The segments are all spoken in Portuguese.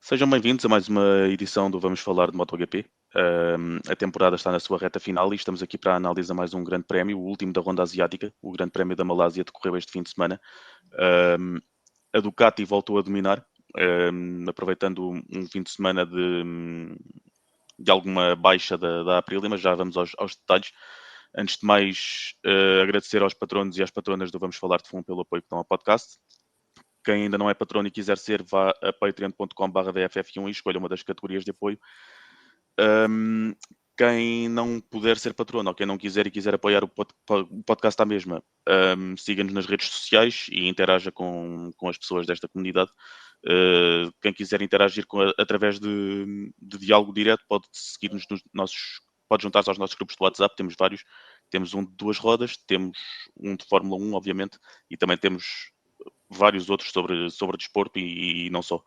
Sejam bem-vindos a mais uma edição do Vamos Falar de MotoGP. A temporada está na sua reta final e estamos aqui para analisar mais um grande prémio, o último da Ronda Asiática, o Grande Prémio da Malásia, decorreu este fim de semana. Um, a Ducati voltou a dominar, aproveitando um fim de semana de alguma baixa da Aprilia, mas já vamos aos detalhes. Antes de mais, agradecer aos patronos e às patronas do Vamos Falar de Fundo pelo apoio que dão ao podcast. Quem ainda não é patrono e quiser ser, vá a patreon.com/dff1 e escolha uma das categorias de apoio. Quem não puder ser patrono ou quem não quiser e quiser apoiar o podcast à mesma, siga-nos nas redes sociais e interaja com as pessoas desta comunidade. Quem quiser interagir através de diálogo direto pode seguir-nos pode juntar-se aos nossos grupos de WhatsApp, temos vários. Temos um de 2 rodas, temos um de Fórmula 1, obviamente, e também temos vários outros sobre desporto e não só.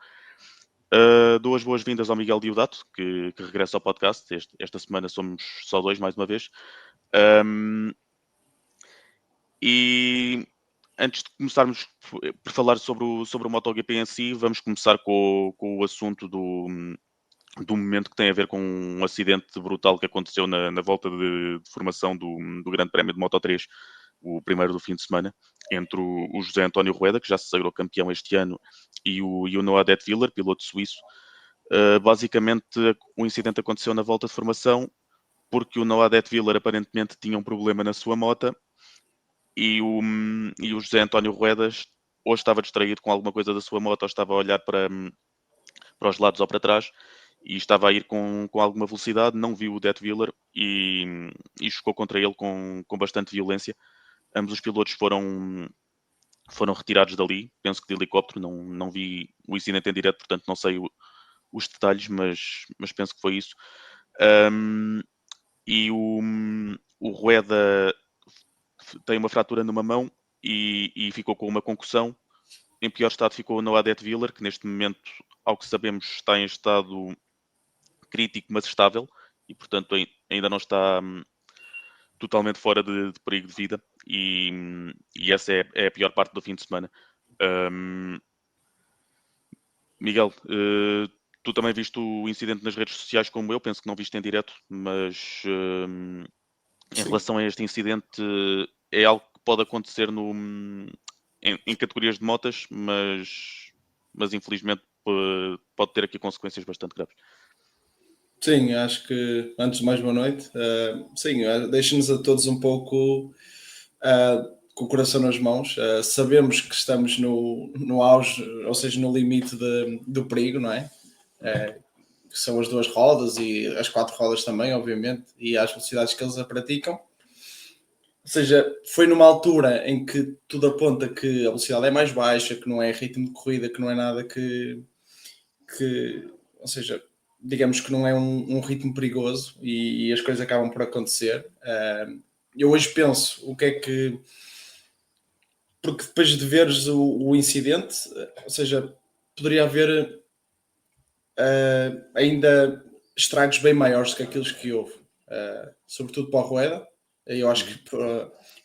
Dou as boas-vindas ao Miguel Diodato, que regressa ao podcast. Esta semana somos só dois, mais uma vez. E antes de começarmos por falar sobre o MotoGP em si, vamos começar com o assunto do momento que tem a ver com um acidente brutal que aconteceu na volta de formação do Grande Prémio de Moto3, o primeiro do fim de semana, entre o José António Rueda, que já se sagrou campeão este ano, e o Noah Detwiller, piloto suíço. Basicamente, o incidente aconteceu na volta de formação porque o Noah Detwiller aparentemente tinha um problema na sua moto e o José António Ruedas ou estava distraído com alguma coisa da sua moto ou estava a olhar para os lados ou para trás e estava a ir com alguma velocidade, não viu o Detwiller e chocou contra ele com bastante violência. Ambos os pilotos foram retirados dali, penso que de helicóptero, não vi o incidente em direto, portanto não sei os detalhes, mas penso que foi isso. E o Rueda tem uma fratura numa mão e ficou com uma concussão. Em pior estado ficou o Noah Detwiller, que neste momento, ao que sabemos, está em estado crítico, mas estável, e portanto ainda não está totalmente fora de perigo de vida. E essa é a pior parte do fim de semana. Miguel, tu também viste o incidente nas redes sociais como eu, penso que não viste em direto, mas em Sim, relação a este incidente, é algo que pode acontecer em categorias de motas, mas infelizmente pode ter aqui consequências bastante graves. sim, acho que antes de mais boa noite. Sim, deixa-nos a todos um pouco com o coração nas mãos. Sabemos que estamos no auge, ou seja, no limite do perigo, não é? Que são as 2 rodas e as 4 rodas também, obviamente, e as velocidades que eles a praticam. Ou seja, foi numa altura em que tudo aponta que a velocidade é mais baixa, que não é ritmo de corrida, que não é nada que ou seja, digamos que não é um ritmo perigoso e as coisas acabam por acontecer. Eu hoje penso o que é que. Porque depois de veres o incidente, ou seja, poderia haver ainda estragos bem maiores que aqueles que houve, sobretudo para o Rueda. Eu acho Uhum, que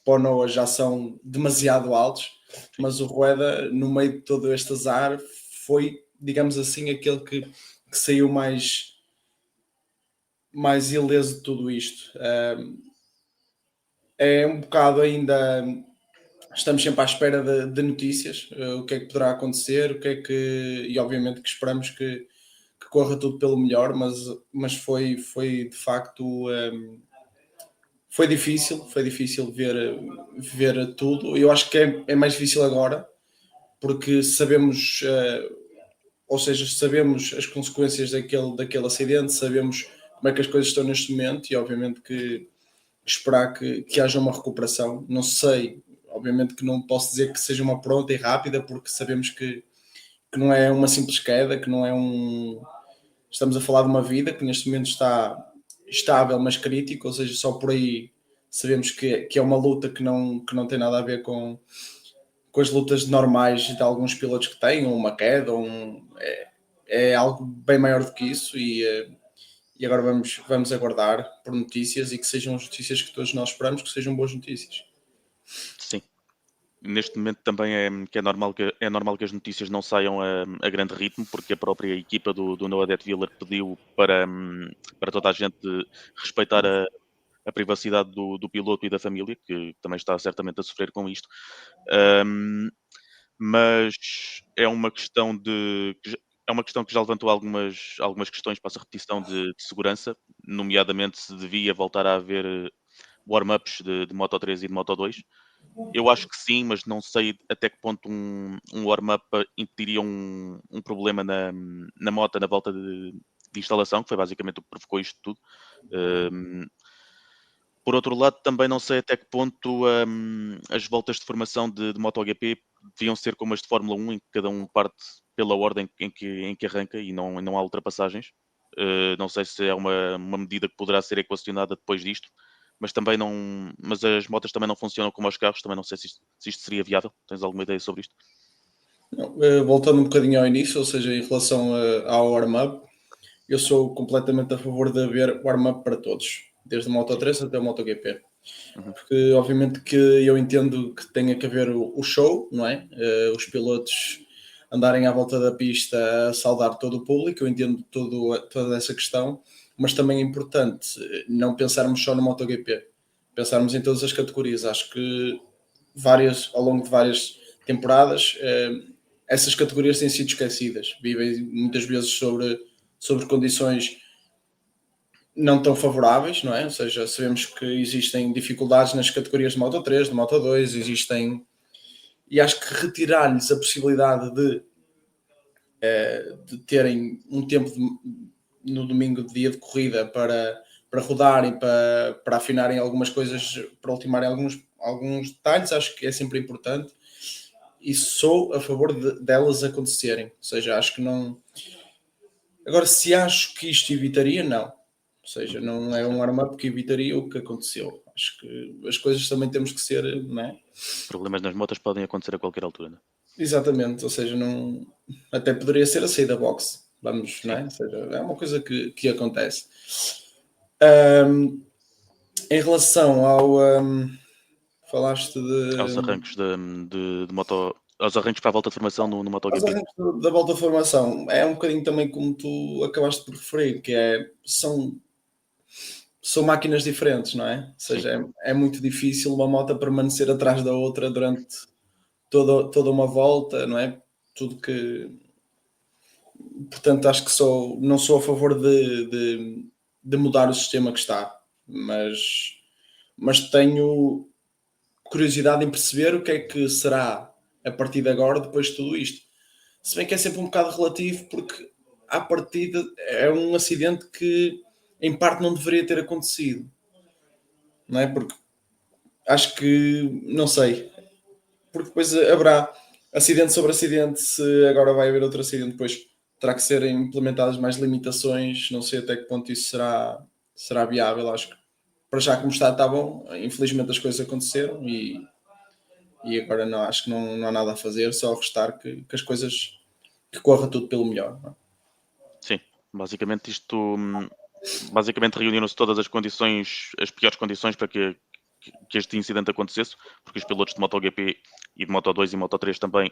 para o Noah já são demasiado altos, sim. mas o Rueda, no meio de todo este azar, foi, digamos assim, aquele que saiu mais ileso de tudo isto. É um bocado ainda. Estamos sempre à espera de notícias, o que é que poderá acontecer, o que é que. E obviamente que esperamos que corra tudo pelo melhor, mas foi de facto. Foi difícil ver tudo. Eu acho que é mais difícil agora, porque sabemos, ou seja, sabemos as consequências daquele acidente, sabemos como é que as coisas estão neste momento e obviamente que esperar que haja uma recuperação. Não sei, obviamente que não posso dizer que seja uma pronta e rápida, porque sabemos que não é uma simples queda, que não é um. Estamos a falar de uma vida que neste momento está estável, mas crítico, ou seja, só por aí sabemos que é uma luta que não tem nada a ver com as lutas normais de alguns pilotos que têm, uma queda, é algo bem maior do que isso e agora vamos aguardar por notícias e que sejam as notícias que todos nós esperamos que sejam boas notícias. Sim. Neste momento também é normal que as notícias não saiam a grande ritmo, porque a própria equipa do Noah Detwiller pediu para toda a gente respeitar a privacidade do piloto e da família, que também está certamente a sofrer com isto. Ahm, mas é uma questão é uma questão que já levantou algumas questões para essa repetição de segurança, nomeadamente se devia voltar a haver warm-ups de Moto3 e de Moto2. Eu acho que sim, mas não sei até que ponto um warm-up impediria um problema na moto, na volta de instalação, que foi basicamente o que provocou isto tudo. Um, por outro lado, também não sei até que ponto as voltas de formação de MotoGP deviam ser como as de Fórmula 1, em que cada um parte pela ordem em que arranca e não há ultrapassagens. Não sei se é uma medida que poderá ser equacionada depois disto, mas também não. Mas as motas também não funcionam como os carros, também não sei se isto seria viável. Tens alguma ideia sobre isto? Não, voltando um bocadinho ao início, ou seja, em relação ao warm-up, eu sou completamente a favor de haver warm-up para todos, desde o Moto Sim. 3 até o MotoGP. Uhum. Porque, obviamente, que eu entendo que tenha que haver o show, não é? Os pilotos andarem à volta da pista a saudar todo o público, eu entendo toda essa questão, mas também é importante não pensarmos só no MotoGP, pensarmos em todas as categorias. Acho que ao longo de várias temporadas, essas categorias têm sido esquecidas, vivem muitas vezes sobre condições não tão favoráveis, não é? Ou seja, sabemos que existem dificuldades nas categorias de Moto 3, de Moto 2, e acho que retirar-lhes a possibilidade de terem um tempo no domingo de dia de corrida para rodarem, para afinarem algumas coisas, para ultimarem alguns detalhes, acho que é sempre importante e sou a favor delas acontecerem. Ou seja, acho que não. Agora, se acho que isto evitaria, não. Ou seja, Uhum. não é um Certo. arm-up que evitaria o que aconteceu. Acho que as coisas também temos que ser, não é? Problemas nas motas podem acontecer a qualquer altura, né? Exatamente, ou seja, não. Até poderia ser a saída box. Vamos, não Sim. é? Ou seja, é uma coisa que acontece. Ahm, em relação falaste Aos arranques de moto. Aos arranques para a volta de formação no aos MotoGP. arranques da volta de formação, é um bocadinho também como tu acabaste por referir, que são máquinas diferentes, não é? Ou Sim. seja, é muito difícil uma moto permanecer atrás da outra durante toda uma volta, não é? Tudo que. Portanto, acho que não sou a favor de mudar o sistema que está, mas tenho curiosidade em perceber o que é que será a partir de agora, depois de tudo isto. Se bem que é sempre um bocado relativo, porque à partida é um acidente que em parte não deveria ter acontecido, não é? Porque acho que, não sei, porque depois haverá acidente sobre acidente, se agora vai haver outro acidente, depois terá que ser implementadas mais limitações, não sei até que ponto isso será viável, acho que para já como está bom, infelizmente as coisas aconteceram e agora não, acho que não há nada a fazer, só restar que as coisas, que corra tudo pelo melhor. Não é? Sim. Basicamente isto. Basicamente reuniram-se todas as condições, as piores condições para que este incidente acontecesse, porque os pilotos de MotoGP e de Moto2 e Moto3 também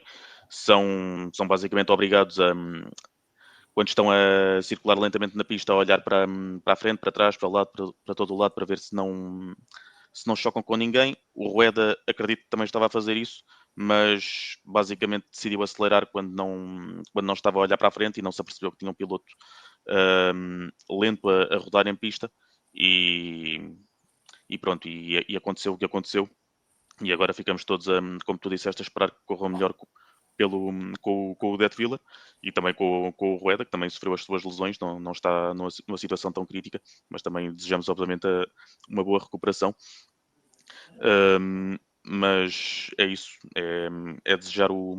são basicamente obrigados quando estão a circular lentamente na pista, a olhar para a frente, para trás, para o lado, para todo o lado, para ver se não chocam com ninguém. O Rueda, acredito que também estava a fazer isso, mas basicamente decidiu acelerar quando não estava a olhar para a frente e não se apercebeu que tinha um piloto lento a rodar em pista e pronto, e aconteceu o que aconteceu e agora ficamos todos, como tu disseste, a esperar que corra melhor com o Death Villa e também com o Rueda, que também sofreu as suas lesões, não está numa situação tão crítica, mas também desejamos, obviamente, uma boa recuperação. Mas é isso, é desejar o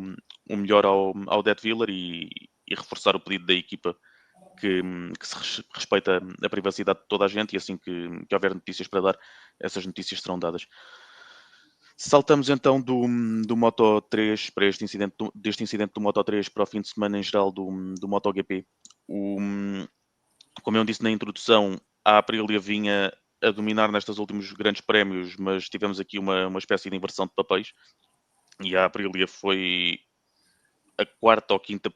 melhor ao Death Villa e reforçar o pedido da equipa que se respeita a privacidade de toda a gente e assim que houver notícias para dar, essas notícias serão dadas. Saltamos então do Moto 3 para deste incidente do Moto 3 para o fim de semana em geral do MotoGP. O, como eu disse na introdução, a Aprilia vinha a dominar nestes últimos grandes prémios, mas tivemos aqui uma espécie de inversão de papéis. e a Aprilia foi a quarta ou quinta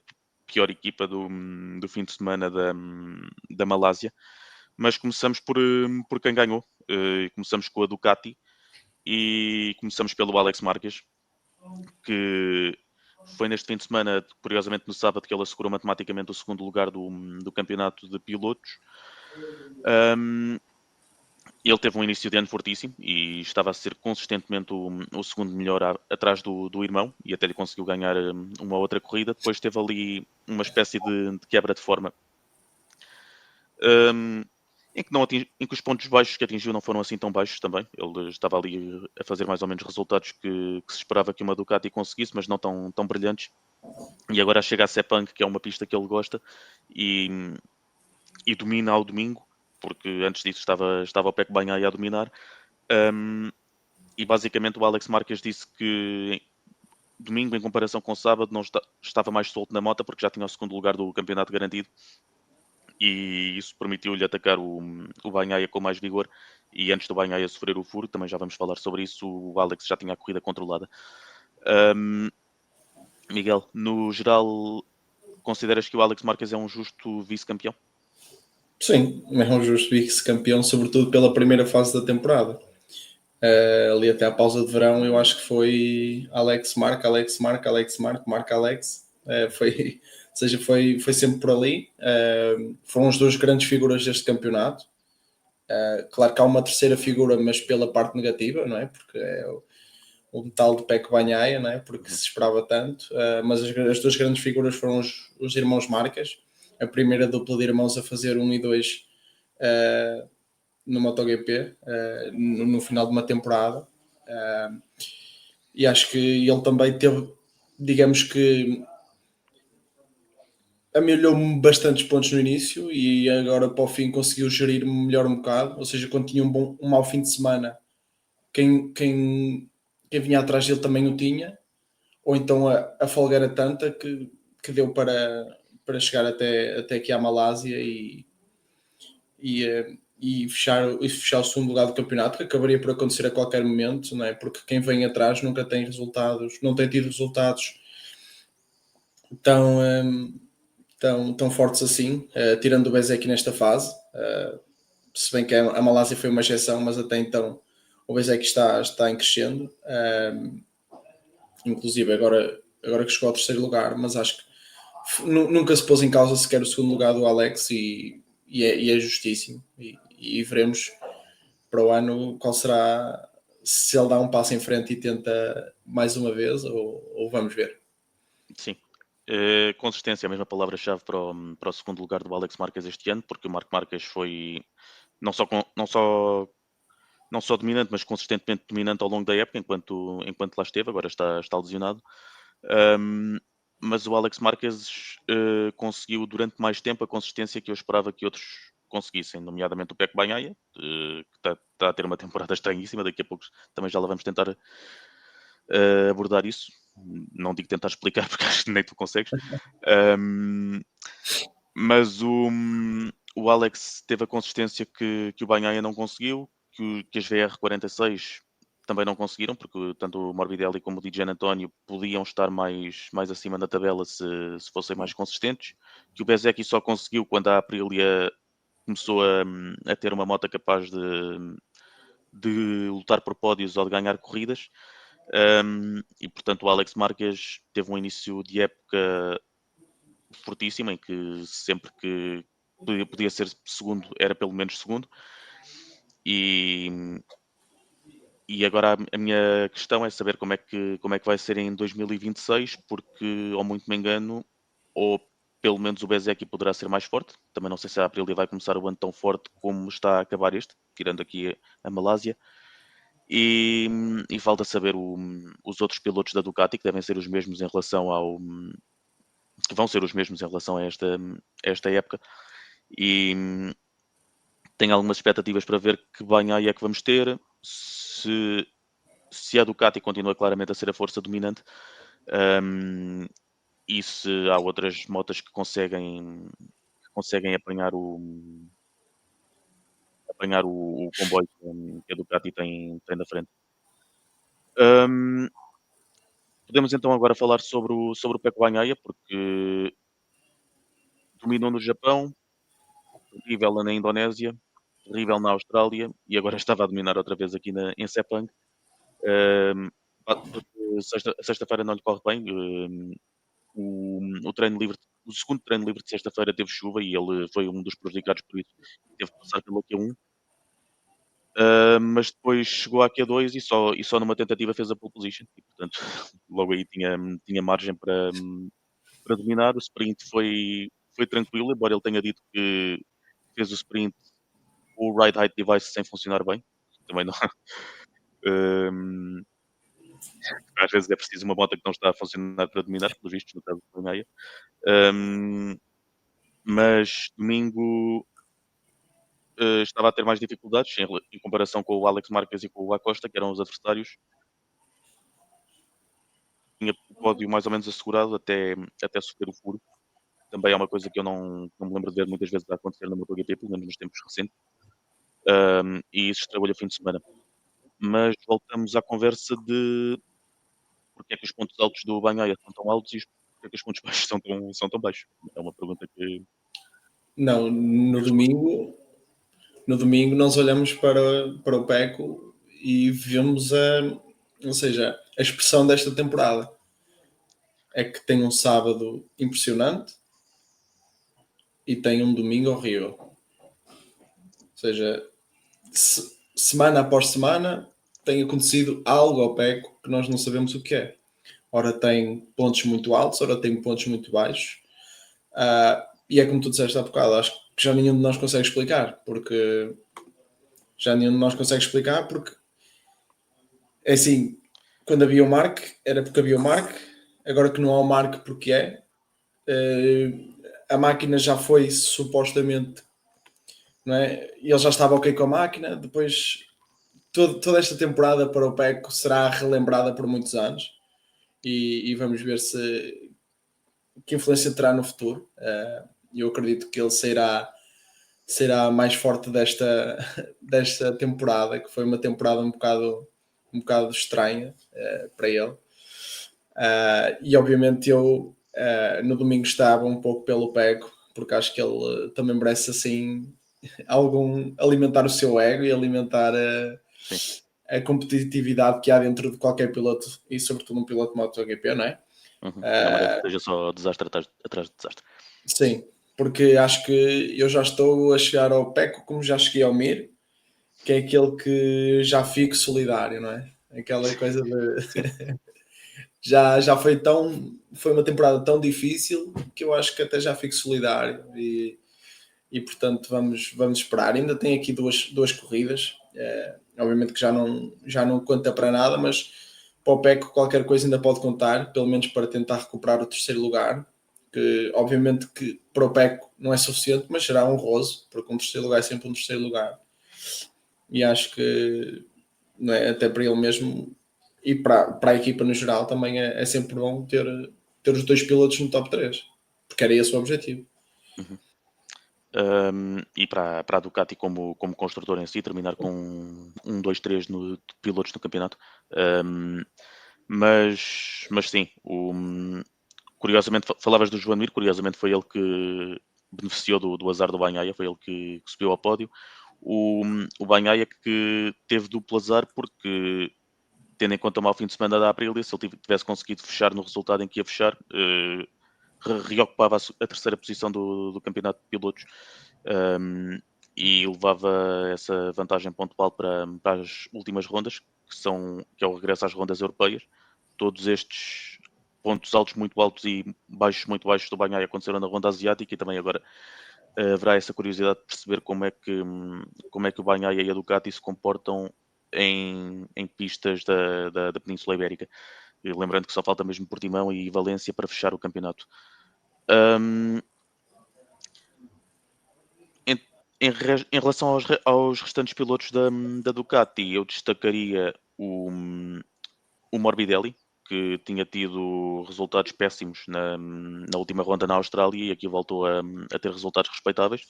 pior equipa do fim de semana da Malásia. Mas começamos por quem ganhou. Começamos com a Ducati e começamos pelo Alex Marques, que foi neste fim de semana, curiosamente no sábado, que ele assegurou matematicamente o segundo lugar do campeonato de pilotos. Um, ele teve um início de ano fortíssimo e estava a ser consistentemente o segundo melhor atrás do irmão e até lhe conseguiu ganhar uma outra corrida. Depois teve ali uma espécie de quebra de forma, um, em que os pontos baixos que atingiu não foram assim tão baixos também. Ele estava ali a fazer mais ou menos resultados que se esperava que uma Ducati conseguisse, mas não tão brilhantes. E agora chega a Sepang, que é uma pista que ele gosta, e, e domina ao domingo, porque antes disso estava o Pec Banhai a dominar. Um, e basicamente o Alex Marques disse que domingo, em comparação com sábado, não estava mais solto na moto porque já tinha o segundo lugar do campeonato garantido e isso permitiu-lhe atacar o Banhaia com mais vigor. E antes do Banhaia sofrer o furo, também já vamos falar sobre isso, o Alex já tinha a corrida controlada. Um, Miguel, no geral, consideras que o Alex Marques é um justo vice-campeão? Sim, é um justo vice-campeão, sobretudo pela primeira fase da temporada. Ali até à pausa de verão, eu acho que foi Alex Mark, Alex Mark, Alex Mark, Mark Alex. Foi, ou seja, foi sempre por ali. Foram as duas grandes figuras deste campeonato. Claro que há uma terceira figura, mas pela parte negativa, não é? Porque é o metal de Peco Banhaia, não é? Porque Uhum. se esperava tanto. Mas as duas grandes figuras foram os irmãos Marcas. A primeira dupla de irmãos a fazer 1 e 2 no MotoGP no final de uma temporada. E acho que ele também teve, digamos que amelhou-me bastantes pontos no início e agora para o fim conseguiu gerir melhor um bocado, ou seja, quando tinha um mau fim de semana, quem vinha atrás dele também o tinha, ou então a folga era tanta que deu para chegar até aqui à Malásia e fechar o segundo lugar do campeonato, que acabaria por acontecer a qualquer momento, não é? Porque quem vem atrás nunca tem resultados, não tem tido resultados tão, tão fortes assim, tirando o Bezek nesta fase. Se bem que a Malásia foi uma exceção, mas até então o Bezek está em crescendo. Inclusive agora que chegou ao terceiro lugar, mas acho que nunca se pôs em causa sequer o segundo lugar do Alex e é justíssimo. E veremos para o ano qual será, se ele dá um passo em frente e tenta mais uma vez, ou vamos ver. Sim. Consistência é a mesma palavra-chave para o segundo lugar do Alex Marques este ano, porque o Marco Marques foi não só, não só dominante, mas consistentemente dominante ao longo da época, enquanto lá esteve, agora está lesionado. Um, mas o Alex Marques conseguiu durante mais tempo a consistência que eu esperava que outros conseguissem, nomeadamente o Pec Banhaia, que está a ter uma temporada estranhíssima, daqui a pouco também já lá vamos tentar abordar isso. Não digo tentar explicar, porque acho que nem tu consegues. Um, mas o Alex teve a consistência que o Banhaia não conseguiu, que as VR46 também não conseguiram, porque tanto o Morbidelli como o DJ António podiam estar mais acima da tabela se fossem mais consistentes, que o Bezeki só conseguiu quando a Aprilia começou a ter uma moto capaz de lutar por pódios ou de ganhar corridas. E portanto o Alex Marques teve um início de época fortíssimo, em que sempre que podia ser segundo, era pelo menos segundo. E, e agora a minha questão é saber como é que vai ser em 2026, porque, ou muito me engano, ou pelo menos o Bezeki poderá ser mais forte. Também não sei se a Aprilia vai começar o ano tão forte como está a acabar este, tirando aqui a Malásia. E falta saber os outros pilotos da Ducati, que devem ser os mesmos em relação que vão ser os mesmos em relação a esta época. E tenho algumas expectativas para ver que banho é que vamos ter. Se a Ducati continua claramente a ser a força dominante, um, e se há outras motas que conseguem apanhar o comboio que a Ducati tem da frente. Um, Podemos então agora falar sobre o Pecco Bagnaia, porque dominou no Japão, terrível na Indonésia, terrível na Austrália e agora estava a dominar outra vez aqui em Sepang. Ahm, Porque sexta-feira não lhe corre bem. O treino livre, o segundo treino livre de sexta-feira teve chuva e ele foi um dos prejudicados por isso. Teve que passar pelo Q1. Mas depois chegou à Q2 e só numa tentativa fez a pole position e portanto logo aí tinha margem para dominar. O sprint foi tranquilo, embora ele tenha dito que fez o sprint com o ride height device sem funcionar bem. Também não. Hum, Às vezes é preciso uma moto que não está a funcionar para dominar, pelos vistos, no caso do Bagnaia. Mas domingo estava a ter mais dificuldades em comparação com o Alex Marquez e com o Acosta, que eram os adversários. Tinha o pódio mais ou menos assegurado até sofrer o furo. Também é uma coisa que eu não me lembro de ver muitas vezes a acontecer na MotoGP, pelo menos nos tempos recentes. E isso estragou-lhe o fim de semana. Mas voltamos à conversa de porque é que os pontos altos do Bagnaia são tão altos e porque é que os pontos baixos são tão baixos. É uma pergunta que Não, no domingo nós olhamos para o Pecco e vemos ou seja, a expressão desta temporada. É que tem um sábado impressionante e tem um domingo horrível. Ou seja, semana após semana tem acontecido algo ao Pecco que nós não sabemos o que é. Ora tem pontos muito altos, ora tem pontos muito baixos. E é como tu disseste há bocado, acho que já nenhum de nós consegue explicar, porque é assim, quando havia o Mark, era porque havia o Mark, agora que não há o Mark, porque é. A máquina já foi supostamente, não é? E ele já estava ok com a máquina, depois toda esta temporada para o Pecco será relembrada por muitos anos e vamos ver que influência terá no futuro. Eu acredito que ele será mais forte desta temporada, que foi uma temporada um bocado estranha para ele. E obviamente eu no domingo estava um pouco pelo Pecco, porque acho que ele também merece assim alimentar o seu ego e alimentar sim. a competitividade que há dentro de qualquer piloto e sobretudo um piloto de MotoGP, não é? Não merece que seja só desastre atrás de desastre. Sim, porque acho que eu já estou a chegar ao Pecco como já cheguei ao Mir, que é aquele que já fico solidário, não é? Aquela coisa Sim. de já foi uma temporada tão difícil que eu acho que até já fico solidário e portanto vamos esperar. Ainda tem aqui duas corridas, obviamente que já não conta para nada, mas para o Pecco qualquer coisa ainda pode contar, pelo menos para tentar recuperar o terceiro lugar, que obviamente que para o Pecco não é suficiente, mas será honroso, porque um terceiro lugar é sempre um terceiro lugar. E acho que não é, até para ele mesmo e para a equipa no geral também é sempre bom ter os dois pilotos no top 3, porque era esse o objetivo. Uhum. E para a Ducati como construtor em si, terminar com 2, 3 de pilotos no campeonato. Mas sim, curiosamente, falavas do João Mir, curiosamente foi ele que beneficiou do azar do Bagnaia, foi ele que subiu ao pódio. O Bagnaia que teve duplo azar porque, tendo em conta o mau fim de semana da Aprilia, se ele tivesse conseguido fechar no resultado em que ia fechar, reocupava a terceira posição do campeonato de pilotos e levava essa vantagem pontual para as últimas rondas, que é o regresso às rondas europeias. Todos estes pontos altos muito altos e baixos muito baixos do Bagnaia aconteceram na ronda asiática e também agora haverá essa curiosidade de perceber como é que o Bagnaia e a Ducati se comportam em pistas da Península Ibérica. E lembrando que só falta mesmo Portimão e Valência para fechar o campeonato. Em relação aos restantes pilotos da Ducati, eu destacaria o Morbidelli, que tinha tido resultados péssimos na última ronda na Austrália e aqui voltou a ter resultados respeitáveis.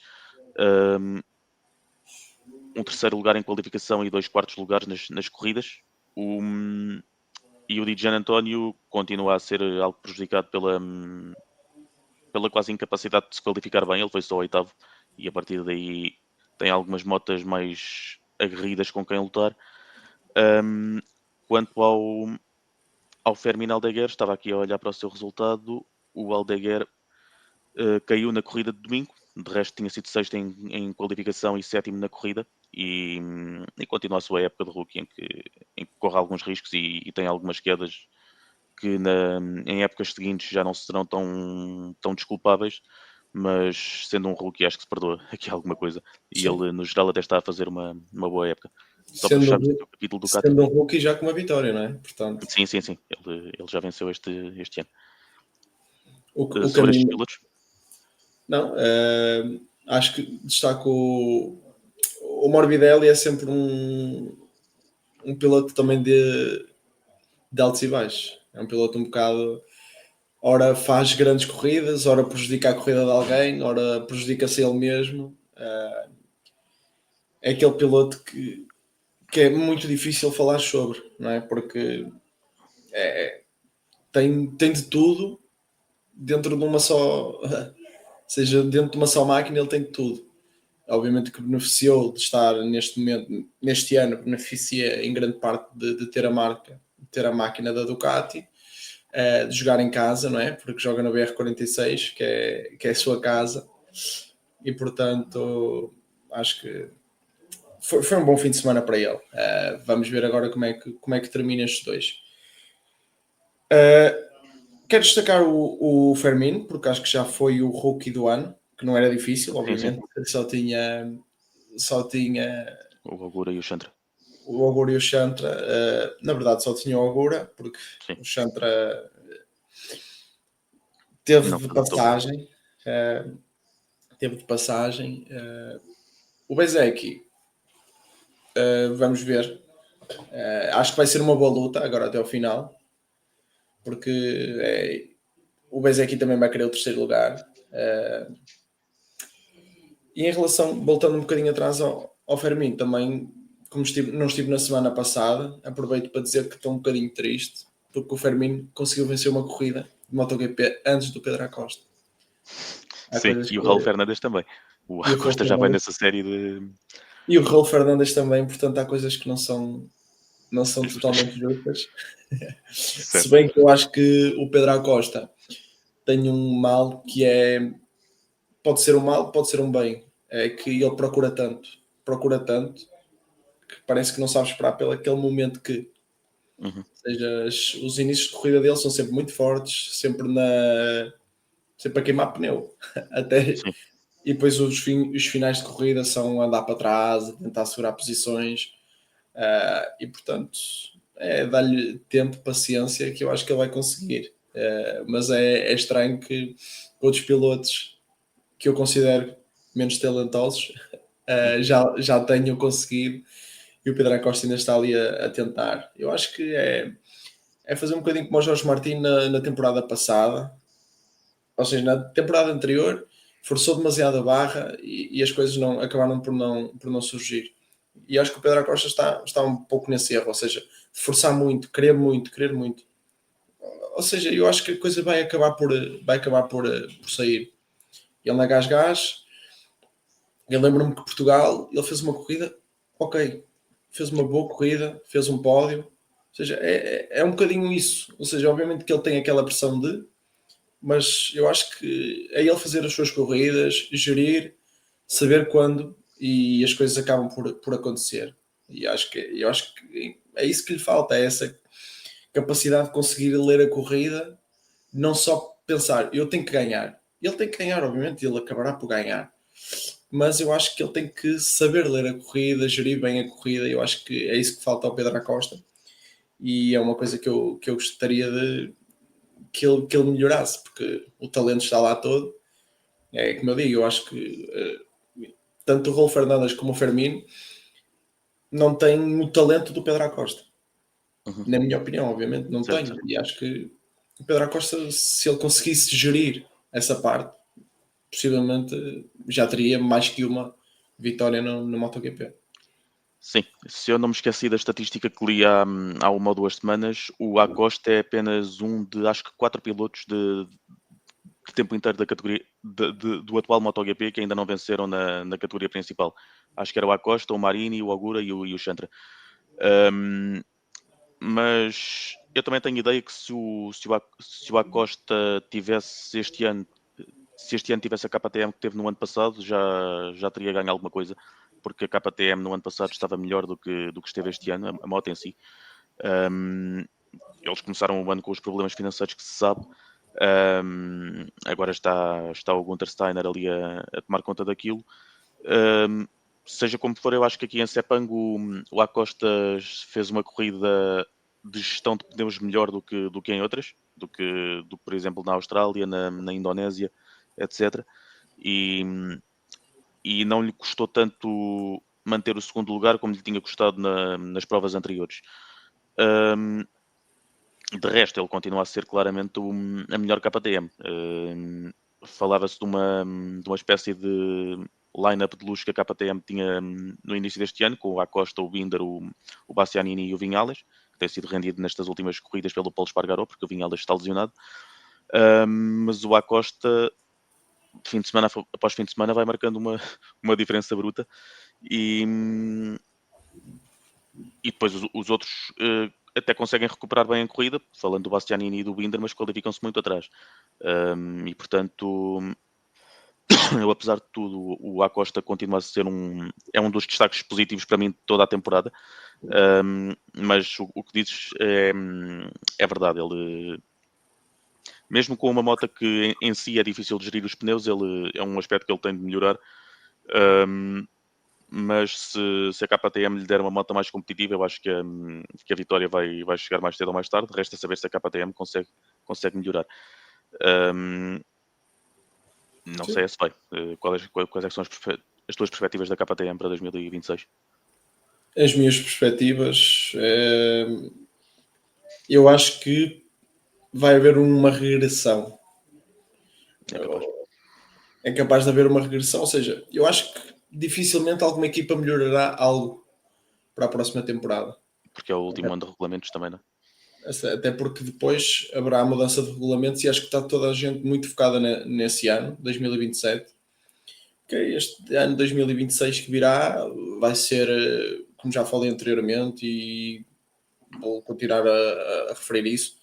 Um terceiro lugar em qualificação e 2 quartos lugares nas corridas. E o Di Giannantonio continua a ser algo prejudicado pela quase incapacidade de se qualificar bem. Ele foi só oitavo e a partir daí tem algumas motas mais aguerridas com quem lutar. Quanto ao Fermin Aldeguer, estava aqui a olhar para o seu resultado. O Aldeguer caiu na corrida de domingo, de resto tinha sido sexto em qualificação e sétimo na corrida e continua a sua época de rookie em que corre alguns riscos e tem algumas quedas que em épocas seguintes já não serão tão desculpáveis, mas sendo um rookie acho que se perdoa aqui alguma coisa e Sim. ele no geral até está a fazer uma boa época. Só para Sendo, fecharmos aqui o capítulo do Ducati. sendo um rookie já com uma vitória, não é? Portanto, Sim. Ele já venceu este ano. o Sobre estes caminho. pilotos? Não, acho que destaco o Morbidelli é sempre um piloto também de altos e baixos. É um piloto um bocado. Ora faz grandes corridas, ora prejudica a corrida de alguém, ora prejudica-se ele mesmo. É aquele piloto que é muito difícil falar sobre, não é? Porque tem de tudo dentro de uma só. Seja dentro de uma só máquina, ele tem de tudo. Obviamente que beneficiou de estar neste momento, neste ano, beneficia em grande parte de ter a marca, de ter a máquina da Ducati, de jogar em casa, não é? Porque joga na BR-46, que é a sua casa, e portanto acho que foi um bom fim de semana para ele. Vamos ver agora como é que termina estes dois. Quero destacar o Fermin, porque acho que já foi o rookie do ano, que não era difícil, obviamente, só tinha O Ogura e o Chantra. o Ogura e o Chantra. Na verdade só tinha o Ogura, porque Sim. o Chantra teve Não de foi tão bem. passagem. O Bezeki, vamos ver. Acho que vai ser uma boa luta agora até ao final, porque o Bezeki também vai querer o terceiro lugar. E em relação, voltando um bocadinho atrás ao Fermin, também, como não estive na semana passada, aproveito para dizer que estou um bocadinho triste, porque o Fermin conseguiu vencer uma corrida de MotoGP antes do Pedro Acosta. Sim, e o Raul Fernandes também. O Acosta já vai nessa série de... E o Raul Fernandes também, portanto há coisas que não são totalmente justas. Se bem que eu acho que o Pedro Acosta tem um mal que é... Pode ser um mal, pode ser um bem. É que ele procura tanto, que parece que não sabe esperar pelo aquele momento que... Ou seja, os inícios de corrida dele são sempre muito fortes, sempre a queimar pneu. Até... Sim. E depois os finais de corrida são andar para trás, tentar segurar posições. E portanto é dar-lhe tempo, paciência, que eu acho que ele vai conseguir. Mas é estranho que outros pilotos que eu considero menos talentosos já tenham conseguido e o Pedro Acosta ainda está ali a tentar. Eu acho que é fazer um bocadinho como o Jorge Martin na temporada passada, ou seja, na temporada anterior forçou demasiado a barra e as coisas acabaram por não surgir. E acho que o Pedro Acosta está um pouco nesse erro, ou seja, forçar muito, querer muito. Ou seja, eu acho que a coisa vai acabar por sair. Ele na Gás, eu lembro-me que Portugal, ele fez uma corrida, ok, fez uma boa corrida, fez um pódio, ou seja, é um bocadinho isso. Ou seja, obviamente que ele tem aquela pressão mas eu acho que é ele fazer as suas corridas, gerir, saber quando e as coisas acabam por acontecer. E eu acho que é isso que lhe falta, é essa capacidade de conseguir ler a corrida, não só pensar, eu tenho que ganhar. Ele tem que ganhar, obviamente, ele acabará por ganhar. Mas eu acho que ele tem que saber ler a corrida, gerir bem a corrida. Eu acho que é isso que falta ao Pedro Acosta. E é uma coisa que eu gostaria de que ele melhorasse, porque o talento está lá todo. É como eu digo, eu acho que tanto o Raul Fernandes como o Fermin não têm o talento do Pedro Acosta. Na minha opinião, obviamente, não tem. E acho que o Pedro Acosta, se ele conseguisse gerir essa parte, possivelmente já teria mais que uma vitória no MotoGP. Sim, se eu não me esqueci da estatística que li há 1 ou 2 semanas, o Acosta é apenas um de acho que 4 pilotos de tempo inteiro da categoria do atual MotoGP que ainda não venceram na categoria principal. Acho que era o Acosta, o Marini, o Ogura e o Chantra. Mas eu também tenho ideia que se o Acosta tivesse este ano, se este ano tivesse a KTM que teve no ano passado, já teria ganho alguma coisa, porque a KTM no ano passado estava melhor do que esteve este ano, a moto em si. Eles começaram o ano com os problemas financeiros que se sabe. Agora está o Gunter Steiner ali a tomar conta daquilo. Seja como for, eu acho que aqui em Sepang o Acosta fez uma corrida de gestão de pneus melhor do que em outras, do que por exemplo na Austrália, na Indonésia, etc. E, e não lhe custou tanto manter o segundo lugar como lhe tinha custado nas provas anteriores. De resto, ele continua a ser claramente a melhor KTM. Falava-se de uma espécie de line-up de luxo que a KTM tinha no início deste ano, com o Acosta, o Binder, o Bastianini e o Vinhales, que tem sido rendido nestas últimas corridas pelo Paulo Espargaró, porque o Vinhales está lesionado. Mas o Acosta, fim de semana após fim de semana, vai marcando uma diferença bruta. E depois os outros até conseguem recuperar bem a corrida, falando do Bastianini e do Binder, mas qualificam-se muito atrás. E portanto, eu apesar de tudo, o Acosta continua a ser é um dos destaques positivos para mim de toda a temporada. Mas o que dizes é verdade. Ele, mesmo com uma moto que em si é difícil de gerir os pneus, ele é um aspecto que ele tem de melhorar. Mas se a KTM lhe der uma moto mais competitiva, eu acho que a vitória vai chegar mais cedo ou mais tarde. Resta saber se a KTM consegue melhorar. Não Sim. sei se vai. Quais é que são as tuas perspectivas da KTM para 2026? As minhas perspectivas, eu acho que vai haver uma regressão. É capaz. É capaz de haver uma regressão, ou seja, eu acho que dificilmente alguma equipa melhorará algo para a próxima temporada. Porque é o último ano de regulamentos também, não é? Até porque depois haverá a mudança de regulamentos e acho que está toda a gente muito focada nesse ano, 2027. Que este ano 2026 que virá vai ser, como já falei anteriormente e vou continuar a referir isso,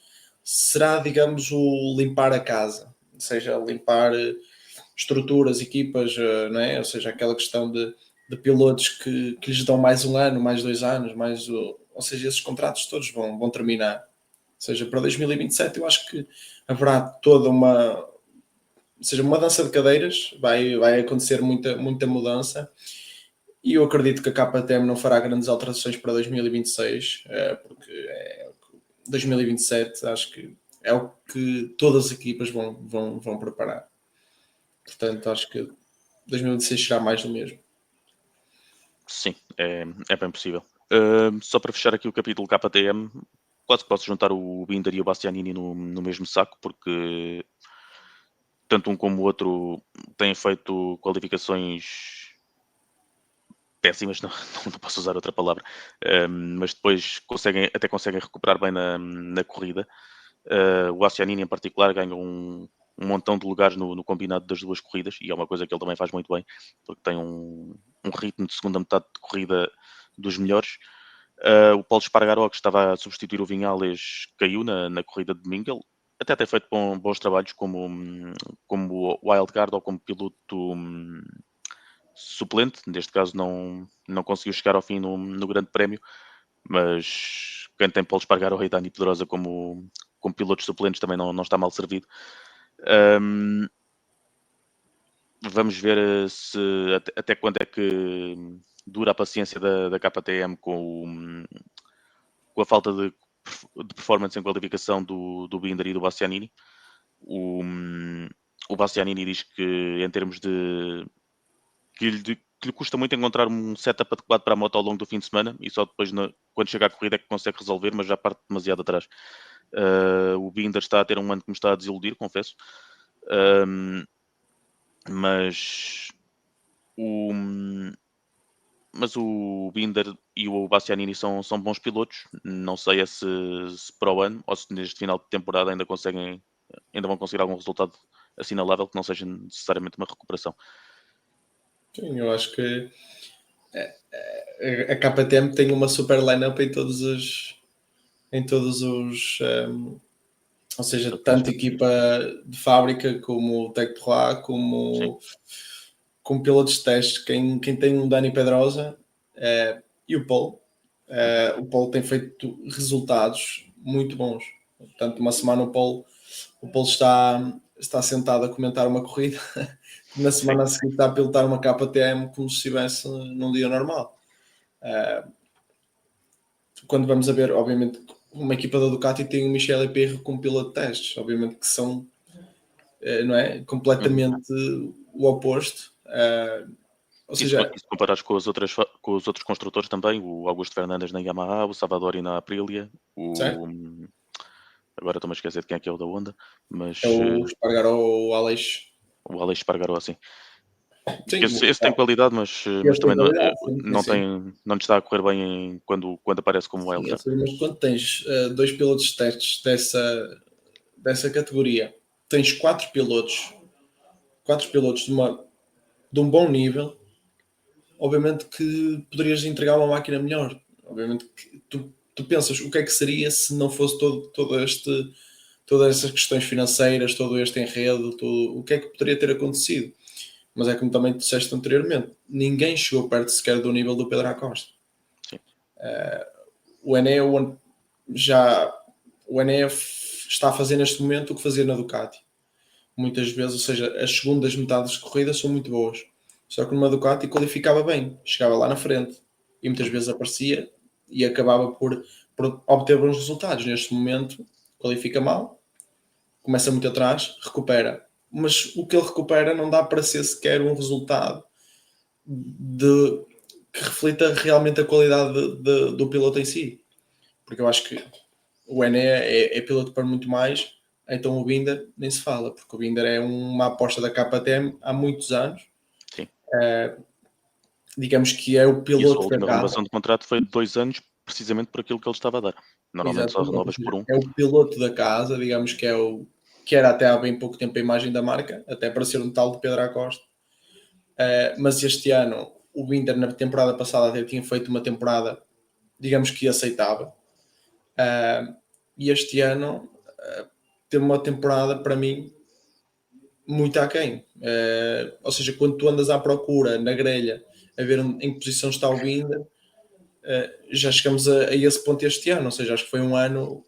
será, digamos, o limpar a casa, ou seja, limpar estruturas, equipas, não é? Ou seja, aquela questão de pilotos que lhes dão mais um ano, mais 2 anos, ou seja, esses contratos todos vão terminar. Ou seja, para 2027 eu acho que haverá toda ou seja, uma dança de cadeiras, vai acontecer muita mudança e eu acredito que a KTM não fará grandes alterações para 2026, porque 2027 acho que é o que todas as equipas vão preparar. Portanto, acho que 2026 será mais do mesmo. Sim, é bem possível. Só para fechar aqui o capítulo KTM, quase que posso juntar o Binder e o Bastianini no mesmo saco, porque tanto um como o outro têm feito qualificações péssimas, não posso usar outra palavra, mas depois até conseguem recuperar bem na corrida. O Bastianini em particular ganhou um montão de lugares no combinado das duas corridas e é uma coisa que ele também faz muito bem, porque tem um ritmo de segunda metade de corrida dos melhores. O Paulo Espargaró, que estava a substituir o Vinhales, caiu na corrida de domingo. Ele até tem feito bons trabalhos como wildcard ou como piloto suplente. Neste caso não conseguiu chegar ao fim no Grande Prémio, mas quem tem Paulo Espargaró e Dani Pedrosa como pilotos suplentes também não está mal servido. Vamos ver se até quando é que dura a paciência da KTM com a falta de performance em qualificação do Binder e do Bastianini. O Bastianini diz que em termos que lhe custa muito encontrar um setup adequado para a moto ao longo do fim de semana e só depois, quando chega à corrida, é que consegue resolver, mas já parte demasiado atrás. O Binder está a ter um ano que me está a desiludir, confesso. Mas o, mas o Binder e o Bastianini são bons pilotos. Não sei se para o ano ou se neste final de temporada ainda vão conseguir algum resultado assinalável que não seja necessariamente uma recuperação. Sim, eu acho que a KTM tem uma super lineup em todos os ou seja, tanto equipa de fábrica como o Tech 3 como pilotos de testes. Quem tem um Dani Pedrosa e o Paul tem feito resultados muito bons. Portanto, uma semana o Paul está sentado a comentar uma corrida, na semana a seguir está a pilotar uma KTM como se estivesse num dia normal. Quando vamos a ver, obviamente, uma equipa da Ducati tem o Michele Pirro como piloto de testes, obviamente que são, não é, completamente o oposto. Ou E seja, se comparares com os outros construtores também, o Augusto Fernandes na Yamaha, o Savadori na Aprilia, certo? agora estou-me a esquecer de quem é que é o da Honda, mas É o Espargaró ou o Aleix. o Aleix Espargaró, assim. Sim, Que esse tem qualidade, mas esse tem também qualidade, sim, sim. não lhe está a correr bem quando aparece como Sim, ou wildcard. seja, mas quando tens dois pilotos de testes dessa categoria, tens quatro pilotos de um bom nível, obviamente que poderias entregar uma máquina melhor. Obviamente que tu pensas o que é que seria se não fosse todas essas questões financeiras, todo este enredo, o que é que poderia ter acontecido. Mas é como também disseste anteriormente, ninguém chegou perto sequer do nível do Pedro Acosta. Sim. O Enea já o Enea está a fazer neste momento o que fazia na Ducati. Muitas vezes, ou seja, as segundas metades de corrida são muito boas. Só que numa Ducati qualificava bem, chegava lá na frente e muitas vezes aparecia e acabava por obter bons resultados. Neste momento, qualifica mal, começa muito atrás, recupera. Mas o que ele recupera não dá para ser sequer um resultado que reflita realmente a qualidade do piloto em si. Porque eu acho que o Enea é piloto para muito mais, então o Binder nem se fala, porque o Binder é uma aposta da KTM há muitos anos. Sim. Digamos que é o E a sua piloto da última casa. renovação de contrato foi de 2 anos, precisamente por aquilo que ele estava a dar. Normalmente só Exatamente, ou renovas por seja, um. é o piloto da casa, digamos que que era até há bem pouco tempo a imagem da marca, até para ser um tal de Pedro Acosta. Mas este ano o Binder na temporada passada até tinha feito uma temporada, digamos que aceitável. E este ano teve uma temporada para mim muito aquém. Ou seja, quando tu andas à procura na grelha a ver em que posição está o Binder, já chegamos a esse ponto este ano. Ou seja, acho que foi um ano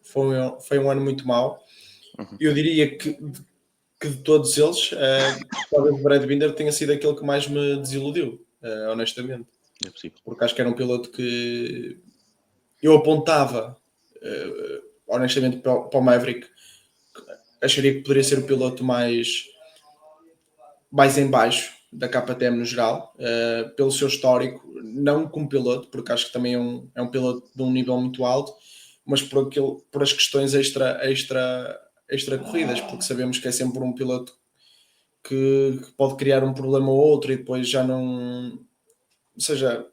muito mau. Uhum. Eu diria que de todos eles, talvez o Brad Binder tenha sido aquele que mais me desiludiu, honestamente. É possível. Porque acho que era um piloto que eu apontava, honestamente, para o Maverick. Acharia que poderia ser o piloto mais em baixo da KTM no geral, pelo seu histórico, não como piloto, porque acho que também é um piloto de um nível muito alto, mas por as questões extra corridas, porque sabemos que é sempre um piloto que pode criar um problema ou outro e depois já não. Ou seja,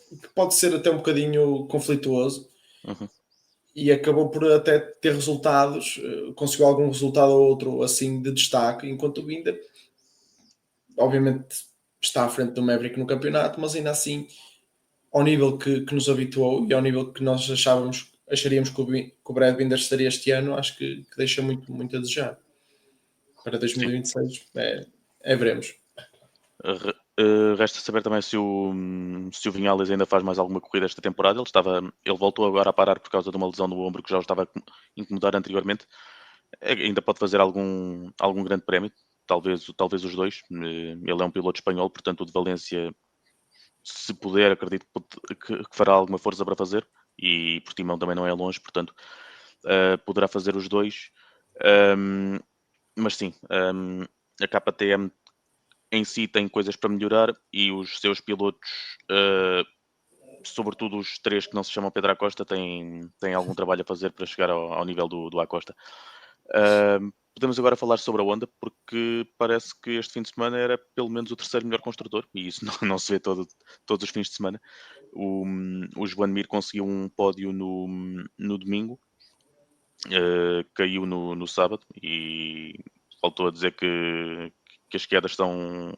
que pode ser até um bocadinho conflituoso Uhum. e acabou por até ter resultados, conseguiu algum resultado ou outro assim de destaque, enquanto o Binder obviamente está à frente do Maverick no campeonato, mas ainda assim, ao nível que nos habituou e ao nível que nós acharíamos que o Brad Binder estaria este ano, acho que deixa muito, muito a desejar. Para Sim. 2026 veremos. Resta saber também se o Vinhales ainda faz mais alguma corrida esta temporada. Ele voltou agora a parar por causa de uma lesão no ombro que já o estava a incomodar anteriormente. Ainda pode fazer algum grande prémio, talvez os dois. Ele é um piloto espanhol, portanto o de Valência, se puder, acredito que fará alguma força para fazer. E Portimão também não é longe, portanto poderá fazer os dois. Mas sim, a KTM em si tem coisas para melhorar e os seus pilotos, sobretudo os três que não se chamam Pedro Acosta, têm algum trabalho a fazer para chegar ao nível do Acosta. podemos agora falar sobre a Honda, porque parece que este fim de semana era pelo menos o terceiro melhor construtor, e isso não se vê todos os fins de semana. O Joan Mir conseguiu um pódio no domingo, caiu no sábado e voltou a dizer que as quedas estão.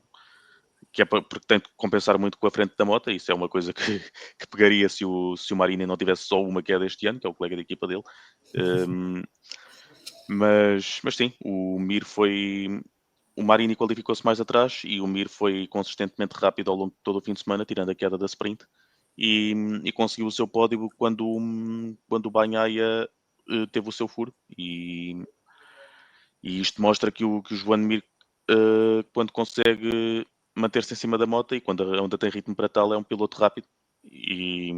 Que é porque tem que compensar muito com a frente da moto, isso é uma coisa que pegaria se o Marini não tivesse só uma queda este ano, que é o colega de equipa dele. Um, mas sim, o Marini qualificou-se mais atrás e o Mir foi consistentemente rápido ao longo de todo o fim de semana, tirando a queda da sprint, e conseguiu o seu pódio quando o Bagnaia teve o seu furo. E isto mostra que o Joan Mir, quando consegue manter-se em cima da moto e quando a Honda tem ritmo para tal, é um piloto rápido. E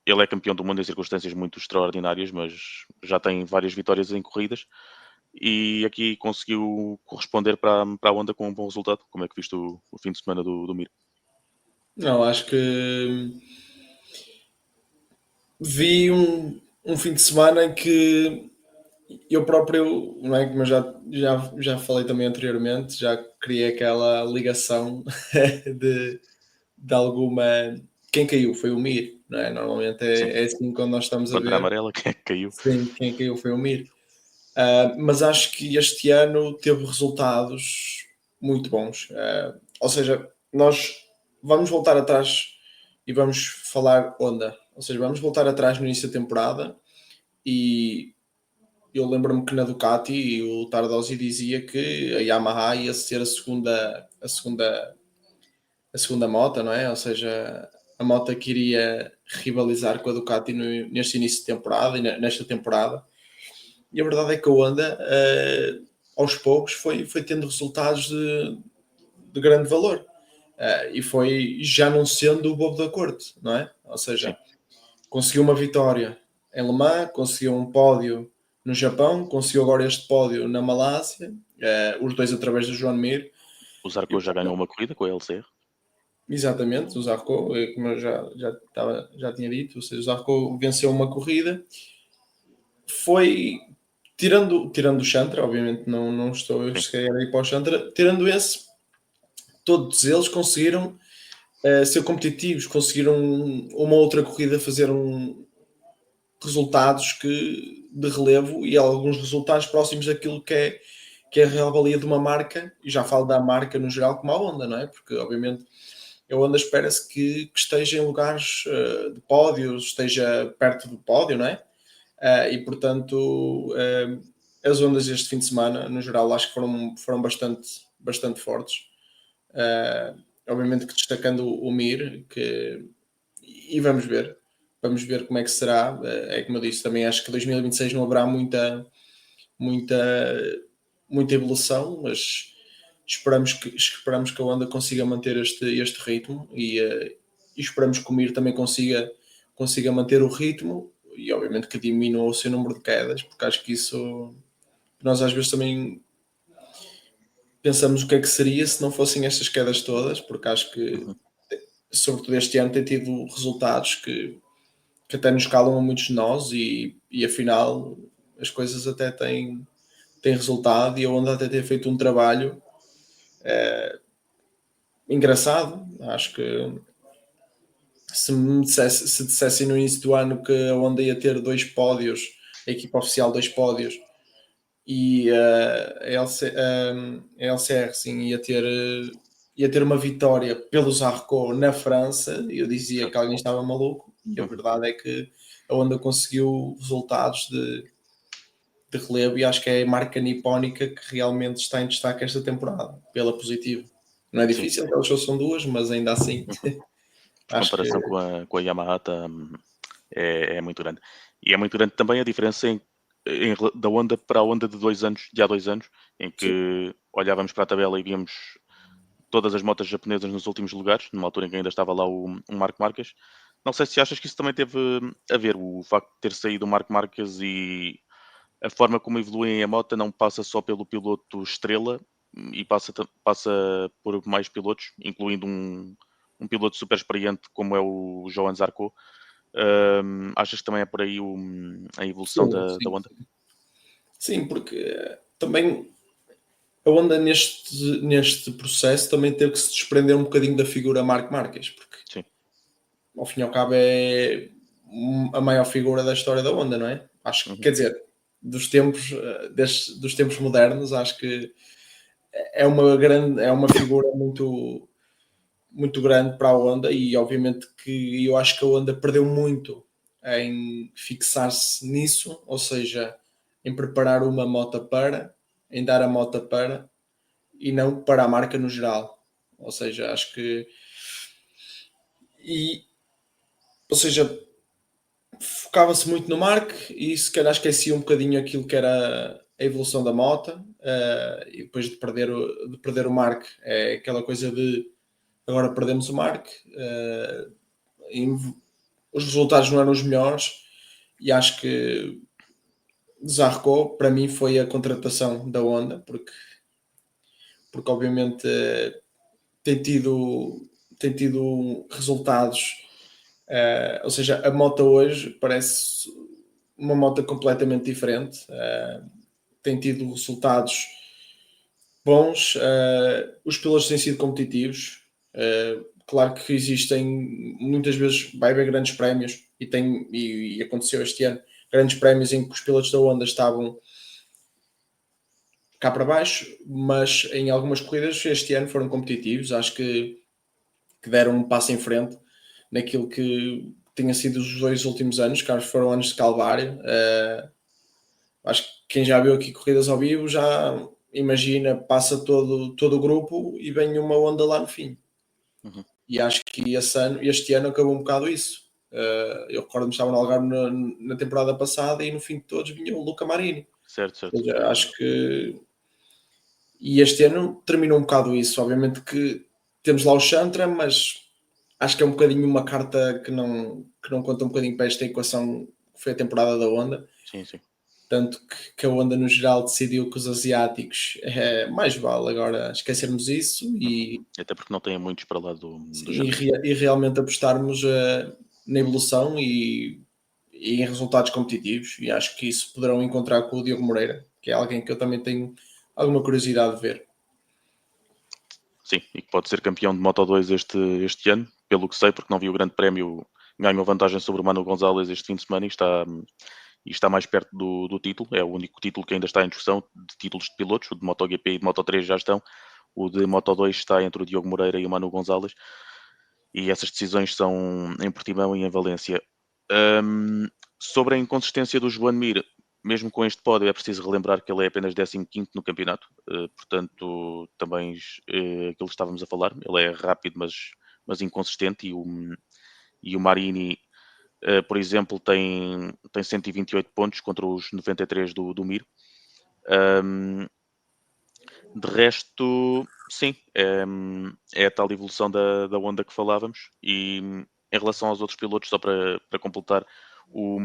ele é campeão do mundo em circunstâncias muito extraordinárias, mas já tem várias vitórias em corridas. E aqui conseguiu corresponder para a Honda com um bom resultado. Como é que viste o fim de semana do Mir? Não, acho que vi um fim de semana em que eu próprio, não é, como eu já falei também anteriormente, já criei aquela ligação de, de alguma. Quem caiu foi o Mir, não é? Normalmente Sim, é assim quando nós estamos a bandeira ver. amarela, quem é que caiu? Sim, quem caiu foi o Mir. Mas acho que este ano teve resultados muito bons. Ou seja, nós vamos voltar atrás e vamos falar Honda. Ou seja, vamos voltar atrás no início da temporada e eu lembro-me que na Ducati o Tardosi dizia que a Yamaha ia ser a segunda moto, não é? Ou seja, a moto que iria rivalizar com a Ducati neste início de temporada e nesta temporada. E a verdade é que a Honda, aos poucos, foi tendo resultados de grande valor. E foi já não sendo o bobo da corte, não é? Ou Sim, seja, conseguiu uma vitória em Le Mans, conseguiu um pódio no Japão, conseguiu agora este pódio na Malásia, os dois através do Joan Mir. o E Zarco já ganhou uma corrida com a LCR. exatamente, o Zarco, como eu já tinha dito, ou seja, o Zarco venceu uma corrida, foi tirando o Chantra, obviamente não estou eu Sim, sequer a ir para o Chantra, tirando esse, todos eles conseguiram ser competitivos, conseguiram uma outra corrida fazer resultados de relevo e alguns resultados próximos daquilo que é a real valia de uma marca, e já falo da marca no geral como a Honda, não é? Porque obviamente a Honda espera-se que esteja em lugares de pódio, esteja perto do pódio, não é? E portanto as Hondas este fim de semana, no geral, acho que foram bastante fortes. Obviamente que destacando o Mir, e vamos ver como é que será. É como eu disse, também acho que 2026 não haverá muita, muita evolução, mas esperamos que a Honda consiga manter este ritmo e esperamos que o Mir também consiga manter o ritmo e obviamente que diminua o seu número de quedas, porque acho que isso nós às vezes também pensamos o que é que seria se não fossem estas quedas todas, porque acho que uhum, sobretudo este ano tem tido resultados que até nos calam a muitos de nós e afinal as coisas até têm resultado e a Honda até tem feito um trabalho engraçado. Acho que se dissessem no início do ano que a Honda ia ter dois pódios, a equipa oficial dois pódios e a LCR sim, ia ter uma vitória pelo Zarco na França, eu dizia que certo. alguém estava maluco e a Uhum. verdade é que a Honda conseguiu resultados de relevo e acho que é a marca nipónica que realmente está em destaque esta temporada, pela positiva. Não é Sim, difícil, elas só são duas, mas ainda assim uhum. A acho que comparação com a Yamaha é muito grande. E é muito grande também a diferença da Honda para a Honda de há 2 anos, em sim, que olhávamos para a tabela e víamos todas as motas japonesas nos últimos lugares, numa altura em que ainda estava lá o Marco Marques. Não sei se achas que isso também teve a ver, o facto de ter saído o Marco Marques e a forma como evoluem a moto não passa só pelo piloto estrela e passa por mais pilotos, incluindo um piloto super experiente como é o Johan Zarco. Achas que também é por aí a evolução sim, da sim. Honda? Sim, porque também. a Honda neste processo também teve que se desprender um bocadinho da figura Marc Marques, porque Sim. ao fim e ao cabo é a maior figura da história da Honda, não é? Acho que, Uhum. quer dizer, dos tempos modernos, acho que é uma figura muito, muito grande para a Honda e obviamente que eu acho que a Honda perdeu muito em fixar-se nisso, ou seja, em preparar uma moto para, em dar a moto para e não para a marca no geral. Ou seja, acho que e ou seja, focava-se muito no Mark e se calhar esquecia um bocadinho aquilo que era a evolução da moto e depois de perder o Mark é aquela coisa de agora perdemos o Mark os resultados não eram os melhores e acho que Zarco para mim foi a contratação da Honda porque obviamente tem tido resultados ou seja, a moto hoje parece uma moto completamente diferente. Tem tido resultados bons. Os pilotos têm sido competitivos. Claro que existem, muitas vezes vai haver grandes prémios e aconteceu este ano, grandes prémios em que os pilotos da Honda estavam cá para baixo, mas em algumas corridas este ano foram competitivos. Acho que deram um passo em frente naquilo que tinha sido os 2 últimos anos, que foram anos de calvário. Acho que quem já viu aqui corridas ao vivo já imagina, passa todo o grupo e vem uma onda lá no fim. Uhum. E acho que este ano acabou um bocado isso. Eu recordo-me que estava no Algarve na temporada passada e no fim de todos vinha o Luca Marini. Certo, Ou certo. seja, acho que. E este ano terminou um bocado isso. Obviamente que temos lá o Chantra, mas acho que é um bocadinho uma carta que não conta um bocadinho para esta equação que foi a temporada da Honda. Sim, sim. Tanto que a Honda no geral decidiu que os asiáticos mais vale agora esquecermos isso Uhum. e, Até porque não tem muitos para lá do sim, Chantra. e realmente apostarmos na evolução e em resultados competitivos. E acho que isso poderão encontrar com o Diogo Moreira, que é alguém que eu também tenho alguma curiosidade de ver. Sim, e que pode ser campeão de Moto 2 este ano, pelo que sei, porque não vi o Grande Prémio, ganhou vantagem sobre o Manu Gonzalez este fim de semana e está mais perto do título. É o único título que ainda está em discussão de títulos de pilotos. O de MotoGP e de Moto3 já estão. O de Moto2 está entre o Diogo Moreira e o Manu Gonzalez. E essas decisões são em Portimão e em Valência. Um, Sobre a inconsistência do Joan Mir, mesmo com este pódio, é preciso relembrar que ele é apenas 15º no campeonato. Portanto, também aquilo que estávamos a falar, ele é rápido, mas inconsistente. E o Marini, por exemplo, tem 128 pontos contra os 93 do Mir. De resto, sim, é a tal evolução da Honda que falávamos. E em relação aos outros pilotos, só para completar, o,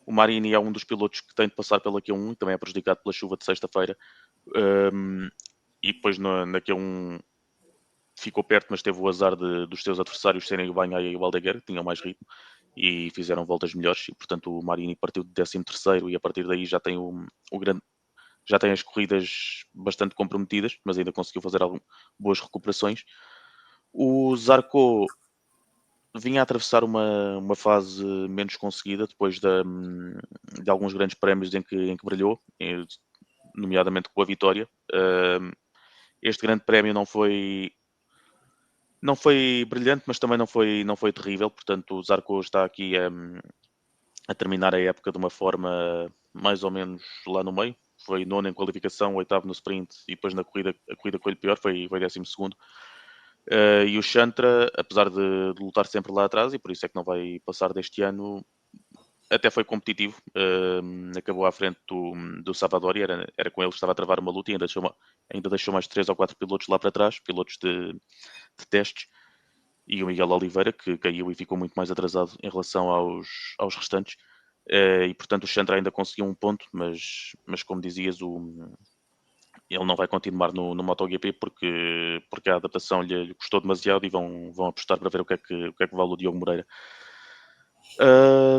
o Marini é um dos pilotos que tem de passar pela Q1, também é prejudicado pela chuva de sexta-feira. Um, e depois na Q1 ficou perto, mas teve o azar dos seus adversários serem o Bagnaia e o Aldeguer, que tinham mais ritmo e fizeram voltas melhores. E portanto, o Marini partiu de 13º e a partir daí já tem o grande já tem as corridas bastante comprometidas, mas ainda conseguiu fazer boas recuperações. O Zarco vinha a atravessar uma fase menos conseguida depois de alguns grandes prémios em que brilhou, nomeadamente com a vitória. Este grande prémio não foi brilhante, mas também não foi terrível. Portanto, o Zarco está aqui a terminar a época de uma forma mais ou menos lá no meio. Foi nono em qualificação, oitavo no sprint e depois na corrida, a corrida que foi pior, foi 12º. E o Chantra, apesar de lutar sempre lá atrás, e por isso é que não vai passar deste ano, até foi competitivo. Acabou à frente do Savadori, era com ele que estava a travar uma luta e ainda deixou mais 3 ou 4 pilotos lá para trás, pilotos de testes. E o Miguel Oliveira, que caiu e ficou muito mais atrasado em relação aos restantes. E portanto o Chantra ainda conseguiu um ponto, mas como dizias, ele não vai continuar no MotoGP porque a adaptação lhe custou demasiado e vão apostar para ver o que é que vale o Diogo Moreira.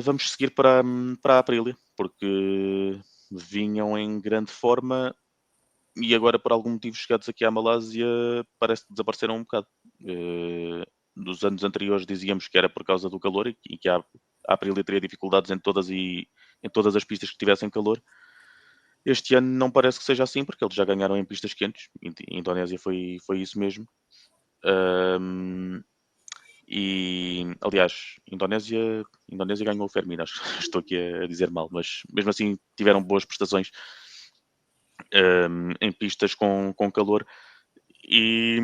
Vamos seguir para a Aprilia, porque vinham em grande forma e agora, por algum motivo, chegados aqui à Malásia, parece que desapareceram um bocado. Nos anos anteriores dizíamos que era por causa do calor e que a Aprilia teria dificuldades em todas as pistas que tivessem calor. Este ano não parece que seja assim, porque eles já ganharam em pistas quentes. Indonésia foi isso mesmo. E, aliás, Indonésia ganhou o Fermin, acho que estou aqui a dizer mal, mas mesmo assim tiveram boas prestações em pistas com calor. E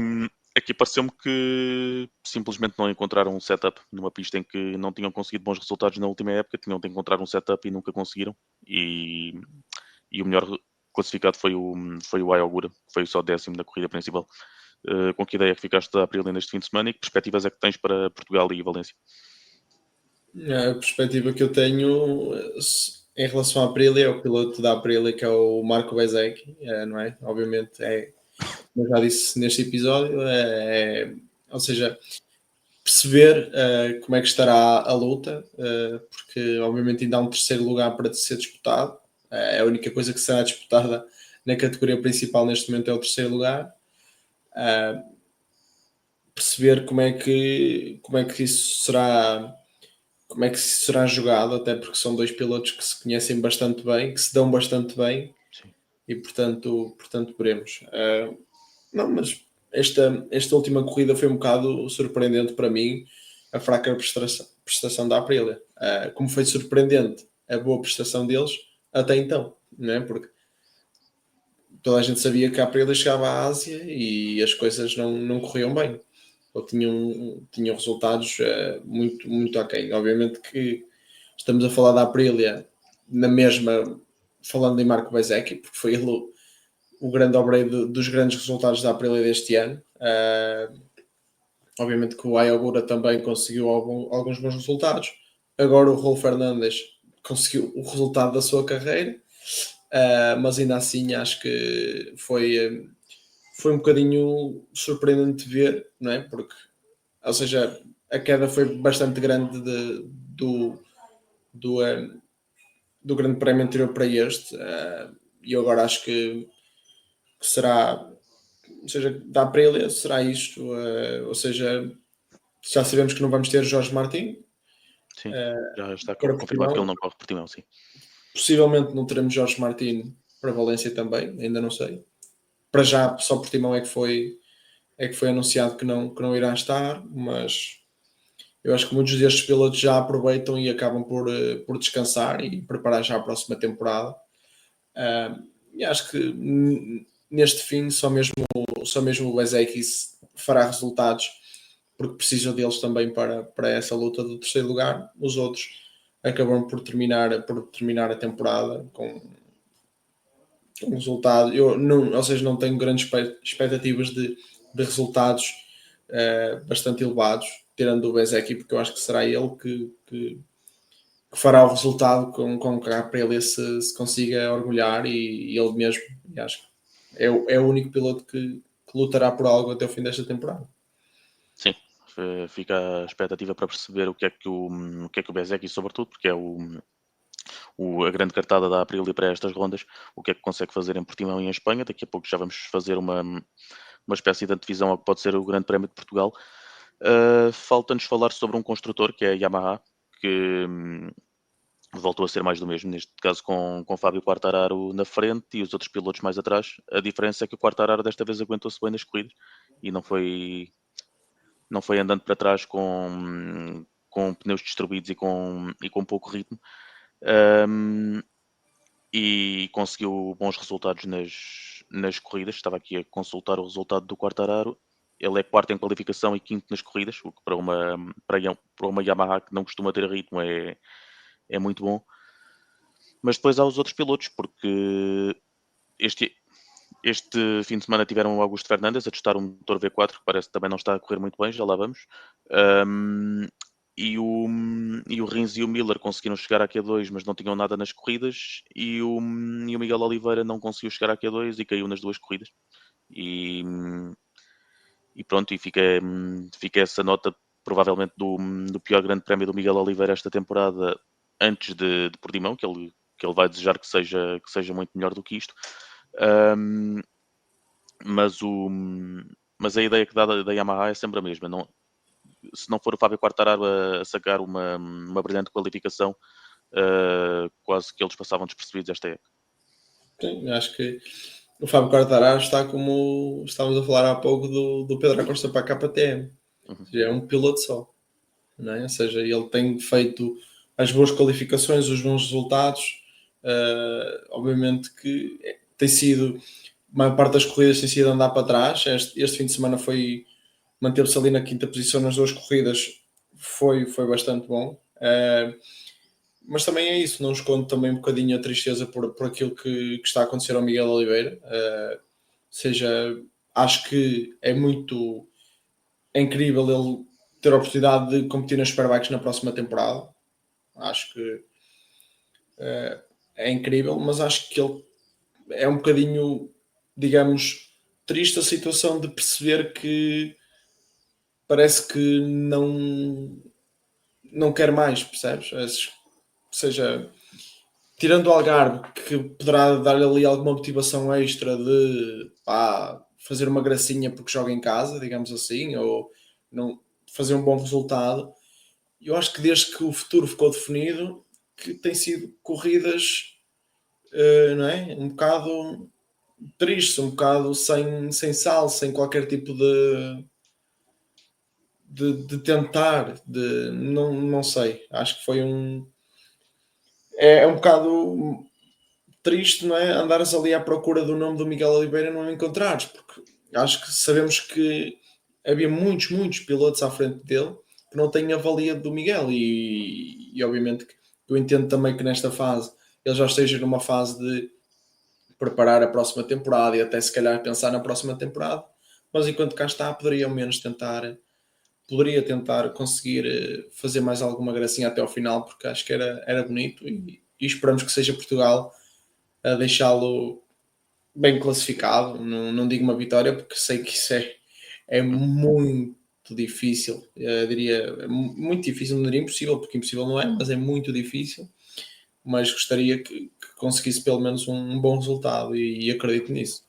aqui pareceu-me que simplesmente não encontraram um setup numa pista em que não tinham conseguido bons resultados na última época, tinham de encontrar um setup e nunca conseguiram. E o melhor classificado foi o Ayogura, que foi só 10º na corrida principal. Com que ideia é que ficaste da Aprilia neste fim de semana e que perspectivas é que tens para Portugal e Valência? A perspectiva que eu tenho em relação à Aprilia é o piloto da Aprilia, que é o Marco Bezzecchi, não é? Obviamente, como eu já disse neste episódio, ou seja, perceber como é que estará a luta, porque obviamente ainda há um terceiro lugar para ser disputado. É a única coisa que será disputada na categoria principal neste momento é o terceiro lugar. Perceber como é que isso será, como é que isso será jogado, até porque são dois pilotos que se conhecem bastante bem, que se dão bastante bem, Sim. e portanto veremos. Não, mas esta última corrida foi um bocado surpreendente para mim, a fraca prestação da Aprilia. Como foi surpreendente a boa prestação deles até então, não é? Porque toda a gente sabia que a Aprilia chegava à Ásia e as coisas não corriam bem. Ou tinham resultados muito aquém. Obviamente que estamos a falar da Aprilia na mesma, falando em Marco Bezzecchi, porque foi ele o grande obreiro dos grandes resultados da Aprilia deste ano. Obviamente que o Ayogura também conseguiu alguns bons resultados. Agora o Raul Fernandes conseguiu o resultado da sua carreira, mas ainda assim acho que foi um bocadinho surpreendente ver, não é? Porque, ou seja, a queda foi bastante grande do, do Grande Prémio anterior para este, e eu agora acho que será, ou seja, da Aprilia será isto, ou seja, já sabemos que não vamos ter Jorge Martin Sim, já está para confirmado que ele Portimão, não corre Portimão, sim. possivelmente não teremos Jorge Martin para Valência também, ainda não sei. Para já só Portimão é que foi anunciado que não irá estar, mas eu acho que muitos destes pilotos já aproveitam e acabam por descansar e preparar já a próxima temporada. E acho que neste fim só mesmo o Bezzecchi fará resultados porque precisa deles também para essa luta do terceiro lugar. Os outros acabam por terminar a temporada com um resultado. Ou seja, não tenho grandes expectativas de resultados bastante elevados, tirando o Bezzecchi, porque eu acho que será ele que fará o resultado com que a Aprilia se consiga orgulhar e ele mesmo. E acho que é o único piloto que lutará por algo até o fim desta temporada. Sim, fica a expectativa para perceber o que é que o Bezzecchi, sobretudo, porque é a grande cartada da Aprilia para estas rondas, o que é que consegue fazer em Portimão e em Espanha. Daqui a pouco já vamos fazer uma espécie de antevisão ao que pode ser o Grande Prémio de Portugal. Falta-nos falar sobre um construtor, que é a Yamaha, que voltou a ser mais do mesmo, neste caso com Fábio Quartararo na frente e os outros pilotos mais atrás. A diferença é que o Quartararo desta vez aguentou-se bem nas corridas e não foi andando para trás com pneus distribuídos e com pouco ritmo. E conseguiu bons resultados nas corridas. Estava aqui a consultar o resultado do Quartararo. Ele é quarto em qualificação e quinto nas corridas, o que para uma Yamaha que não costuma ter ritmo é muito bom. Mas depois há os outros pilotos, porque este fim de semana tiveram o Augusto Fernandes a testar um motor V4, que parece que também não está a correr muito bem, já lá vamos. E o Rins e o Miller conseguiram chegar à Q2, mas não tinham nada nas corridas. E o Miguel Oliveira não conseguiu chegar à Q2 e caiu nas duas corridas. E pronto, e fica essa nota, provavelmente, do pior grande prémio do Miguel Oliveira esta temporada, antes de Portimão, que ele vai desejar que seja muito melhor do que isto. mas a ideia que dá da Yamaha é sempre a mesma. Não, se não for o Fábio Quartararo a sacar uma brilhante qualificação, quase que eles passavam despercebidos esta época. Sim, acho que o Fábio Quartararo está como estávamos a falar há pouco do Pedro Acosta para a KTM. Uhum. É um piloto só, não é? Ou seja, ele tem feito as boas qualificações, os bons resultados. Obviamente que tem sido, a maior parte das corridas tem sido andar para trás. Este fim de semana manteve-se ali na quinta posição nas duas corridas, foi bastante bom. Mas também é isso, não escondo também um bocadinho a tristeza por aquilo que está a acontecer ao Miguel Oliveira. Ou seja, acho que é incrível ele ter a oportunidade de competir nas Superbikes na próxima temporada. Acho que é incrível, mas acho que ele é um bocadinho, digamos, triste a situação de perceber que parece que não quer mais, percebes? Ou seja, tirando o Algarve, que poderá dar-lhe ali alguma motivação extra de fazer uma gracinha porque joga em casa, digamos assim, ou não fazer um bom resultado. Eu acho que desde que o futuro ficou definido, que tem sido corridas, não é? Um bocado tristes, um bocado sem sal, sem qualquer tipo de tentar, não sei. Acho que foi é um bocado triste, não é? Andares ali à procura do nome do Miguel Oliveira e não o encontrares, porque acho que sabemos que havia muitos pilotos à frente dele que não têm a valia do Miguel e obviamente que eu entendo também que nesta fase ele já esteja numa fase de preparar a próxima temporada e até se calhar pensar na próxima temporada, mas enquanto cá está poderia ao menos poderia tentar conseguir fazer mais alguma gracinha até ao final, porque acho que era bonito e esperamos que seja Portugal a deixá-lo bem classificado. Não digo uma vitória, porque sei que isso é muito difícil. Eu diria muito difícil, não diria impossível, porque impossível não é, mas é muito difícil. Mas gostaria que conseguisse pelo menos um bom resultado e acredito nisso.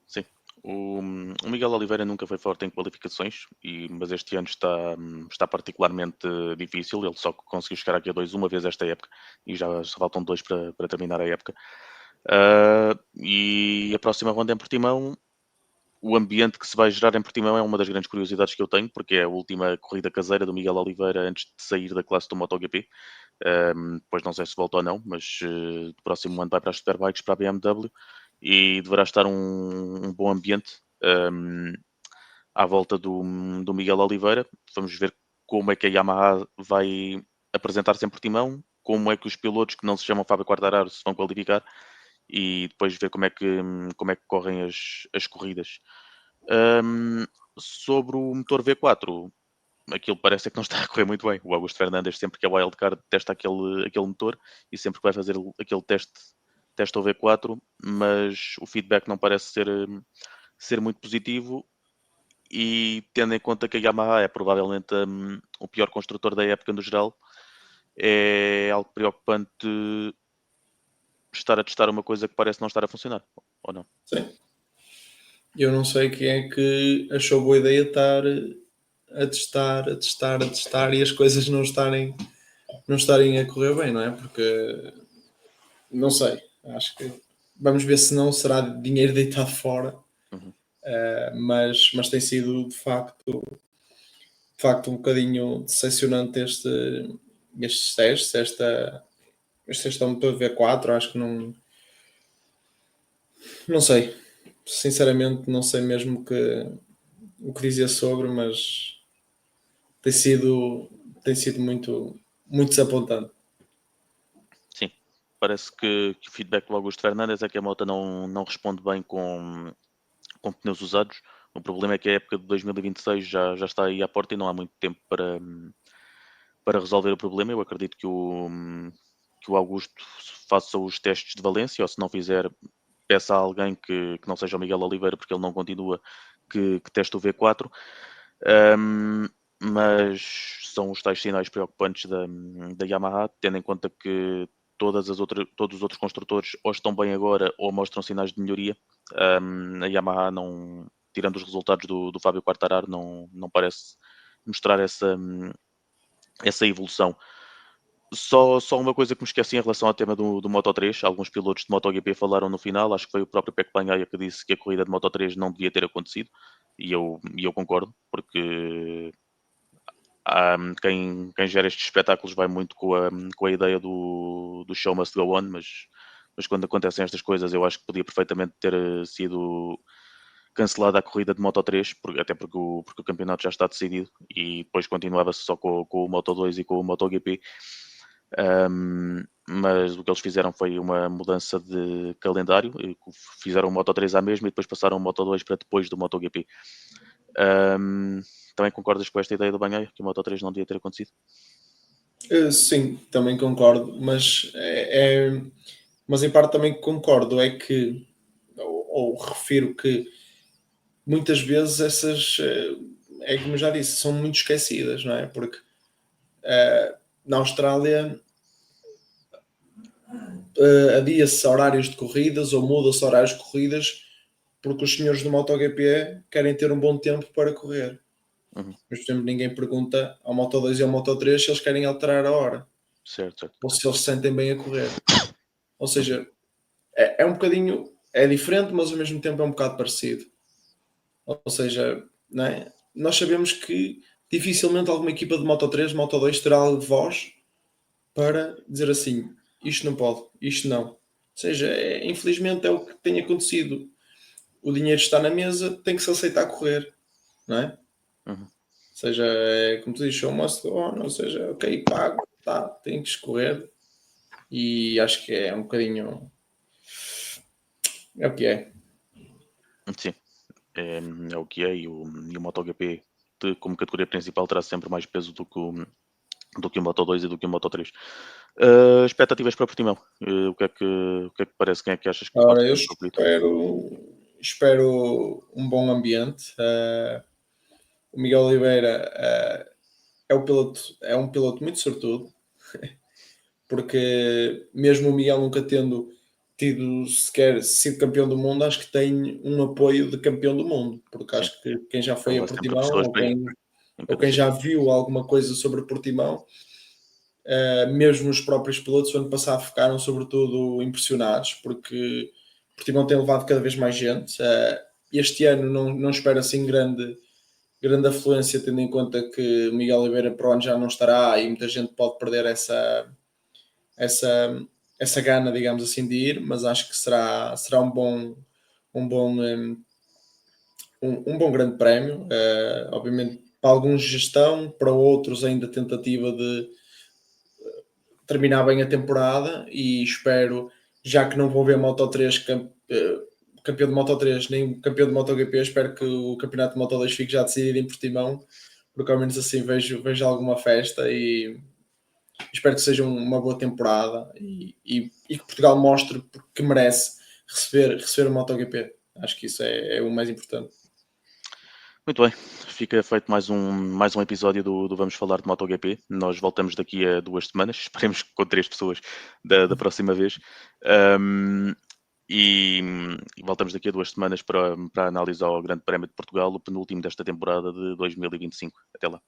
Sim. O Miguel Oliveira nunca foi forte em qualificações, mas este ano está particularmente difícil. Ele só conseguiu chegar aqui a 2 uma vez esta época e já só faltam 2 para terminar a época. E a próxima ronda em Portimão, o ambiente que se vai gerar em Portimão é uma das grandes curiosidades que eu tenho, porque é a última corrida caseira do Miguel Oliveira antes de sair da classe do MotoGP. Depois não sei se volta ou não, mas no próximo ano vai para as Superbikes, para a BMW, e deverá estar um bom ambiente à volta do Miguel Oliveira. Vamos ver como é que a Yamaha vai apresentar-se em Portimão, como é que os pilotos que não se chamam Fábio Quartararo se vão qualificar e depois ver como é que correm as corridas. Um, Sobre o motor V4, aquilo parece que não está a correr muito bem. O Augusto Fernandes, sempre que é wildcard, testa aquele motor e sempre que vai fazer aquele testa o V4, mas o feedback não parece ser muito positivo. E tendo em conta que a Yamaha é provavelmente o pior construtor da época no geral, é algo preocupante estar a testar uma coisa que parece não estar a funcionar, ou não? Sim. Eu não sei quem é que achou boa ideia estar a testar e as coisas não estarem a correr bem, não é? Porque não sei, acho que vamos ver se não será dinheiro deitado fora, Uhum. mas tem sido de facto um bocadinho decepcionante estes testes, este teste motor V4, acho que não sei, sinceramente não sei mesmo o que dizer sobre, mas tem sido, tem sido muito desapontante. Sim, parece que o feedback do Augusto Fernandes é que a moto não responde bem com pneus usados. O problema é que a época de 2026 já está aí à porta e não há muito tempo para resolver o problema. Eu acredito que o Augusto faça os testes de Valência, ou se não fizer, peça a alguém que não seja o Miguel Oliveira, porque ele não continua, que teste o V4. Um, mas são os tais sinais preocupantes da Yamaha, tendo em conta que todos os outros construtores ou estão bem agora ou mostram sinais de melhoria. A Yamaha, não, tirando os resultados do Fábio Quartararo, não parece mostrar essa evolução. Só uma coisa que me esqueci em relação ao tema do Moto3. Alguns pilotos de MotoGP falaram no final, acho que foi o próprio Pecco Bagnaia que disse que a corrida de Moto3 não devia ter acontecido, e eu concordo, porque quem gera estes espetáculos vai muito com a ideia do show must go on, mas quando acontecem estas coisas eu acho que podia perfeitamente ter sido cancelada a corrida de Moto3, até porque o campeonato já está decidido, e depois continuava-se só com o Moto2 e com o MotoGP. Mas o que eles fizeram foi uma mudança de calendário, fizeram o Moto3 à mesma e depois passaram o Moto2 para depois do MotoGP. Também concordas com esta ideia do Bagnaia, que o Moto3 não devia ter acontecido? Sim, também concordo, mas em parte também concordo, é que, ou refiro que muitas vezes essas, é como eu já disse, são muito esquecidas, não é? Porque na Austrália adia-se horários de corridas ou muda-se horários de corridas porque os senhores do MotoGP querem ter um bom tempo para correr. Uhum. Mas, por exemplo, ninguém pergunta ao Moto2 e ao Moto3 se eles querem alterar a hora. Certo. Ou se eles se sentem bem a correr. Ou seja, é um bocadinho... É diferente, mas ao mesmo tempo é um bocado parecido. Ou seja, não é? Nós sabemos que dificilmente alguma equipa de Moto3, Moto2 terá voz para dizer assim, isto não pode, isto não. Ou seja, infelizmente é o que tem acontecido. O dinheiro está na mesa, tem que se aceitar correr, não é? Uhum. Ou seja, como tu dizes, show must go on, ou seja, ok, pago, tá, tem que escorrer. E acho que é um bocadinho... É o que é. Sim, é o que é, e o MotoGP como categoria principal terá sempre mais peso do que o Moto2 e do que o Moto3. Expectativas para Portimão. O que é que parece? Quem é que achas que pode Ora, ser eu o favorito? espero um bom ambiente. O Miguel Oliveira é um piloto muito sortudo, porque mesmo o Miguel nunca tendo tido sequer sido campeão do mundo, acho que tem um apoio de campeão do mundo, porque Sim, acho que quem já foi ele a há sempre Portimão pessoas para ir, ou quem já independentemente. viu alguma coisa sobre Portimão, mesmo os próprios pilotos do ano passado ficaram sobretudo impressionados, porque Portimão tem levado cada vez mais gente. Este ano não espero assim grande afluência, tendo em conta que Miguel Oliveira para o ano já não estará e muita gente pode perder essa gana, digamos assim, de ir, mas acho que será um bom, um bom grande prémio. Obviamente, para alguns gestão, para outros ainda tentativa de terminar bem a temporada, e espero, já que não vou ver Moto3 campeão de Moto3 nem campeão de MotoGP, espero que o campeonato de Moto2 fique já decidido em Portimão, porque ao menos assim vejo alguma festa, e espero que seja uma boa temporada e que Portugal mostre que merece receber o MotoGP. Acho que isso é o mais importante. Muito bem, fica feito mais um episódio do Vamos Falar de MotoGP. Nós voltamos daqui a 2 semanas, esperemos que com 3 pessoas da próxima vez. E voltamos daqui a 2 semanas para analisar o Grande Prémio de Portugal, o penúltimo desta temporada de 2025. Até lá.